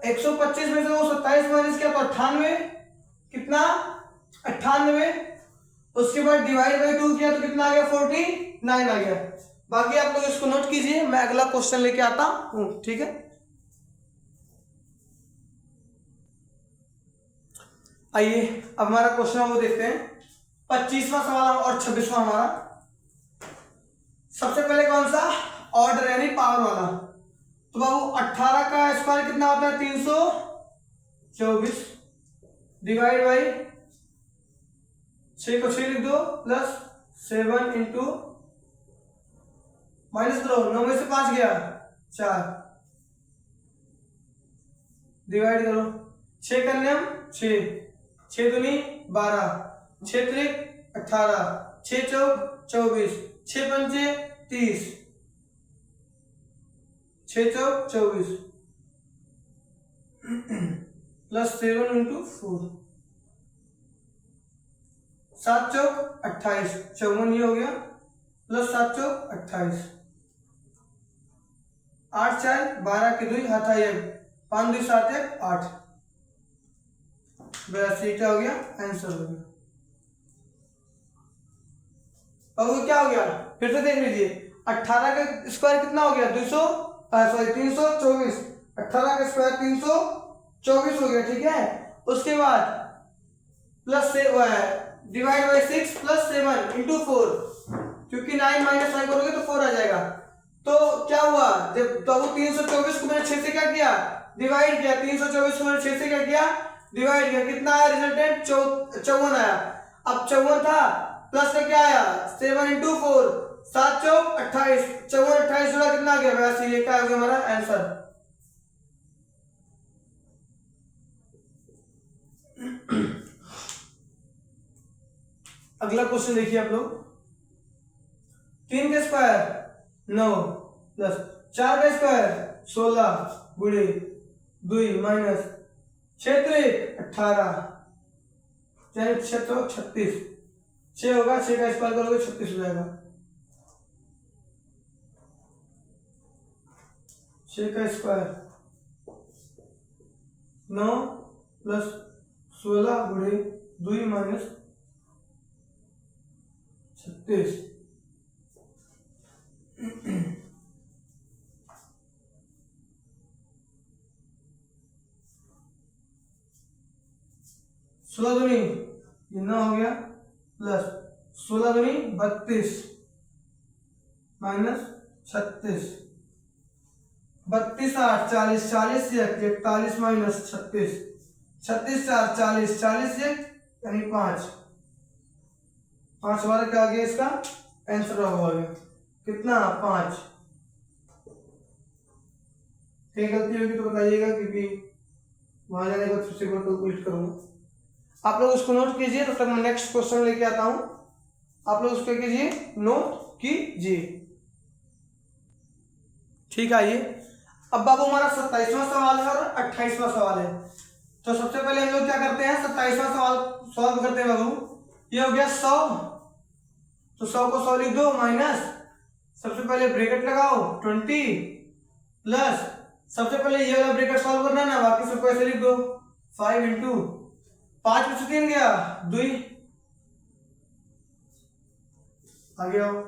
Speaker 1: 125 में से वो 27 माइनस किया तो 98, कितना 98, उसके बाद डिवाइड बाई 2 किया तो कितना आ गया 49 आ गया। बाकी आप लोग इसको नोट कीजिए, मैं अगला क्वेश्चन लेके आता हूं, ठीक है। आइए अब हमारा क्वेश्चन वो देखते हैं, 25वां सवाल और 26वां हमारा। सबसे पहले कौन सा ऑर्डर यानी पावर वाला, तो बाबू 18 का स्क्वायर कितना होता है 324 डिवाइड बाई 6 को 6 लिख दो प्लस 7 इंटू माइनस करो 9 में से 5 गया 4 डिवाइड करो 6 करने हम 6, 6 दूनी 12, 6 त्रिक 18, 6 चौक 24, 6 पंचे 30, 6 चौक 24 प्लस 7 इंटू 4, 7 चौक 28, 54 ये हो गया प्लस 7 चौक 28, 8 4 12 के 2 हाथ आए 5 2 7 1 8, 82 क्या हो गया आंसर हो गया। अब वो क्या हो गया फिर से देख लीजिए, 18 का स्क्वायर कितना हो गया 324, 18 का स्क्वायर 324 हो गया, ठीक है। उसके बाद प्लस से डिवाइड बाई 6 प्लस 7 इंटू 4, क्योंकि 9 माइनस 9 करोगे तो 4 आ जाएगा। तो क्या हुआ जब तो 324 को मैंने 6 से क्या किया डिवाइड किया, 324 को मैंने 6 से क्या किया डिवाइड किया, कितना आया रिजल्टेंट 54 आया। अब 54 था प्लस से क्या आया 7 इंटू 4, 7 चौक 28, 54 28 जुड़ा कितना आ गया 82, ये क्या हो गया हमारा आंसर। अगला क्वेश्चन देखिए आप लोग, 3 का स्क्वायर 9 प्लस 4 का स्क्वायर 16 गुणे 2 माइनस 6 3 18 यानी 6 तो 36, 6 होगा, 6 का स्क्वायर करोगे 36 हो जाएगा। 6 का स्क्वायर 9 प्लस 16 गुणे 2 माइनस 36। 16 दूनी ये 9 हो गया प्लस 16 दूनी 32 माइनस 36, 32 8 40 40 41 माइनस 36, 36 4 40 40 यानी 5 हमारा क्या आ गया, इसका आंसर हो गया कितना 5। कहीं गलती होगी तो बताइएगा, क्योंकि वहां जाने के बाद फिर से कैलकुलेट करूंगा। आप लोग उसको नोट कीजिए, तब तक मैं नेक्स्ट क्वेश्चन लेके आता हूं, आप लोग उसको कीजिए, नोट कीजिए। ठीक है, आइए अब बाबू हमारा 27वां सवाल है और 28वां सवाल है। तो सबसे पहले हम लोग क्या करते हैं, 27वां सवाल सॉल्व करते हैं बाबू। ये हो गया 100, तो 100 को 100 लिख दो माइनस, सबसे पहले ब्रैकेट लगाओ 20 प्लस, सबसे पहले ये वाला ब्रैकेट सॉल्व करना है ना, बाकी सबको ऐसे लिख दो 5 इंटू 5 में से 3 गया 2, आगे आओ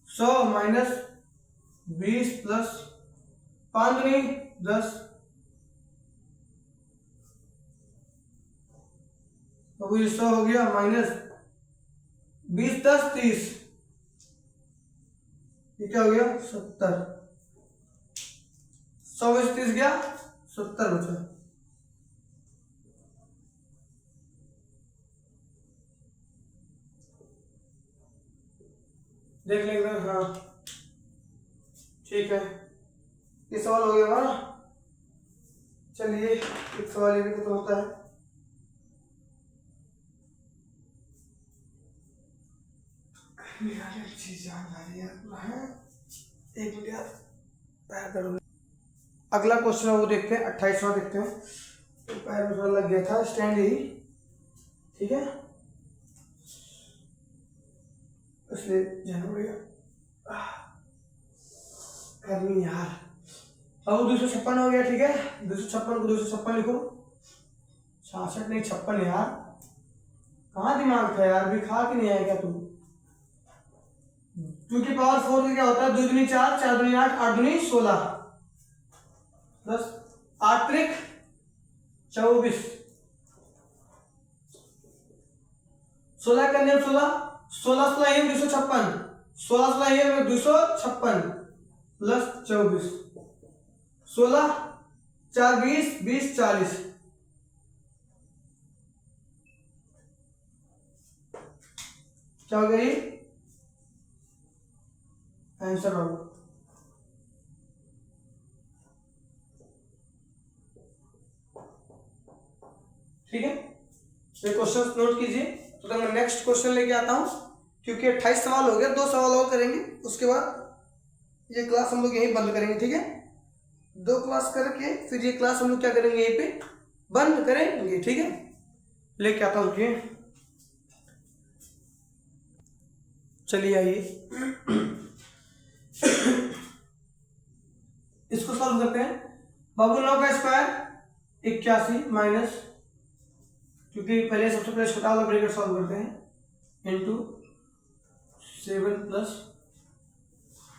Speaker 1: 100 माइनस 20 प्लस 5 दूनी 10, अब ये 100 हो गया माइनस 20 10 30, ये क्या हो गया 70, 100 में से 30 गया 70 बचा। देख लेंगे, हाँ ठीक है, ये सवाल हो गया ना। चलिए एक सवाल ये भी खत्म होता है। चीज याद आ रही है, एक मिनट पैर दर्द। अगला क्वेश्चन है वो देखते हैं, 28वां देखते हैं। तो पैर में थोड़ा लग गया था, स्टैंड यही ठीक है, इसलिए जाना पड़ेगा। गर्मी यार। अब 256 हो गया, ठीक है 256 को 256 लिखो, 66 नहीं 56 यार, कहाँ दिमाग था यार, भी खा के नहीं आया क्या तू। 2 की पावर 4 का क्या होता है, 2 दूनी 4 4 दूनी 8 8 दूनी 16 प्लस 8 त्रिक 24, 16 का नियम 16 16 16 है 256, 16 16 है 256 प्लस 24, 16 4 20 20 40, क्या हो गई आंसर होगा। ठीक है, ये क्वेश्चन नोट कीजिए, तो मैं नेक्स्ट क्वेश्चन लेके आता हूं, क्योंकि 28 सवाल हो गया, 2 सवाल और करेंगे, उसके बाद ये क्लास हम लोग यहीं बंद करेंगे। ठीक है, 2 क्लास करके फिर ये क्लास हम लोग क्या करेंगे, यहीं पे बंद करेंगे। ठीक है, लेके आता हूं, चलिए आइए इसको सॉल्व करते हैं बाबू। 9 का स्क्वायर 81 माइनस, क्योंकि पहले सबसे पहले छोटा वाला ब्रैकेट सॉल्व करते हैं, इंटू 7 प्लस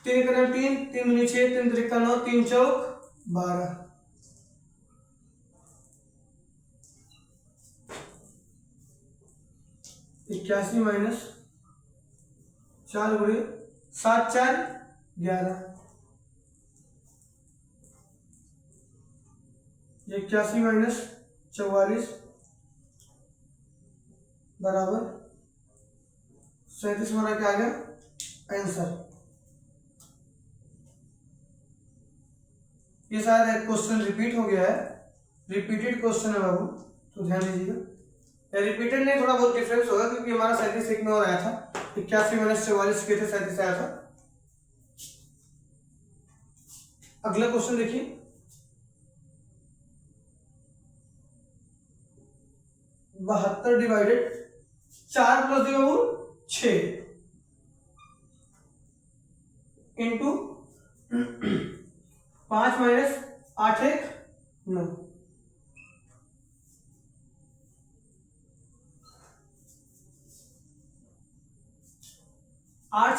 Speaker 1: 3 का 3 3 दूनी 6 3 त्रिका 9 3 चौक 12, 81 माइनस 4 गुणे 7 4 11, 81 माइनस 44 बराबर 37। हमारा क्या आ गया आंसर। ये शायद एक क्वेश्चन रिपीट हो गया है, रिपीटेड क्वेश्चन है बाबू, तो ध्यान दीजिएगा। रिपीटेड नहीं, थोड़ा बहुत डिफरेंस होगा क्योंकि हमारा 37 में और आया था, 81 - 44 के थे, 37 आया था। अगला क्वेश्चन देखिए, 72 डिवाइडेड 4 + 2 6 इंटू 5 - 8 1 9। 8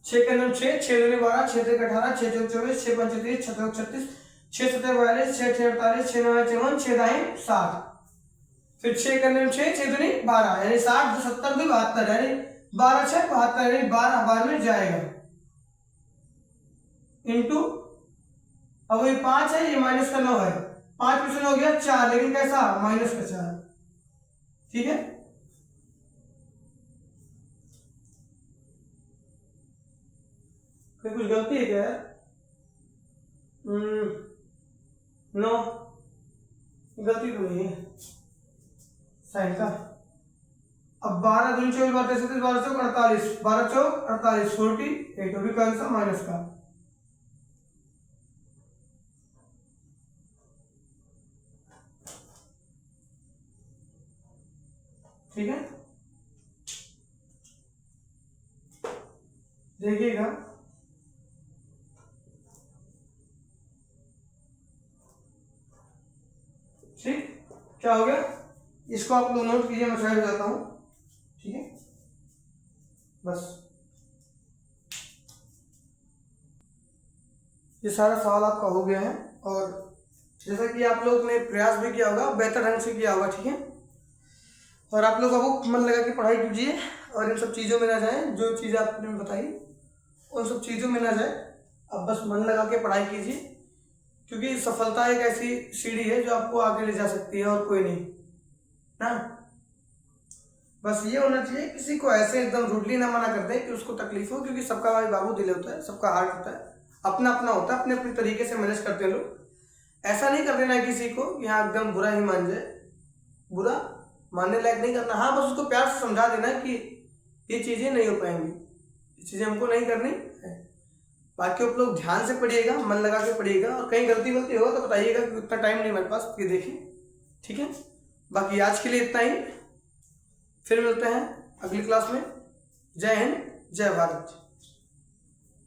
Speaker 1: 6 के अंदर 6, 6 दूनी 12, 6 3 18, 6 4 24, 6 5 30, 6 6 36, 6 7 42, 6 6 48, 6 9 54, 6 9 60। फिर 6 के अंदर 6, 6 दूनी 12, यानी 60 70 2 72, यानी 12 6 72, यानी 12 12 में जाएगा। इंटू अब ये 5 है, ये माइनस का 9 है, 5 % हो गया 4, लेकिन कैसा माइनस का 4, ठीक है। कुछ गलती है क्या यार? नो, गलती तो नहीं है साइन का। अब 12 दूनी 24 12 33 12 चौक 48, 12 चौक 48, 48 भी कौन सा माइनस का, ठीक है। देखिएगा ठीक, क्या हो गया, इसको आप लोग नोट कीजिए, मैं साइड जाता हूं, ठीक है। बस ये सारा सवाल आपका हो गया है, और जैसा कि आप लोग ने प्रयास भी किया होगा, बेहतर ढंग से किया होगा, ठीक है। और आप लोग अब मन लगा के पढ़ाई कीजिए और इन सब चीज़ों में ना जाए, जो चीज़ें आपने बताई उन सब चीज़ों में ना जाए, अब बस मन लगा के पढ़ाई कीजिए, क्योंकि सफलता एक ऐसी सीढ़ी है जो आपको आगे ले जा सकती है और कोई नहीं ना। बस ये होना चाहिए, किसी को ऐसे एकदम रूडली ना मना कर दें कि उसको तकलीफ हो, क्योंकि सबका भाई बाबू दिल होता है, सबका हार्ट होता है, अपना अपना होता है, अपने अपने तरीके से मैनेज करते हैं लोग। ऐसा नहीं कर देना किसी को कि हाँ एकदम बुरा ही मान जाए, बुरा मानने लायक नहीं करना। हाँ बस उसको प्यार से समझा देना कि ये चीज़ें नहीं हो पाएंगी, ये चीज़ें हमको नहीं करनी है। बाकी आप लोग ध्यान से पढ़िएगा, मन लगा के पढ़िएगा, और कहीं गलती गलती होगा तो बताइएगा कि उतना टाइम नहीं मेरे पास, ये देखिए, ठीक है। बाकी आज के लिए इतना ही, फिर मिलते हैं अगली क्लास में। जय हिंद, जय भारत।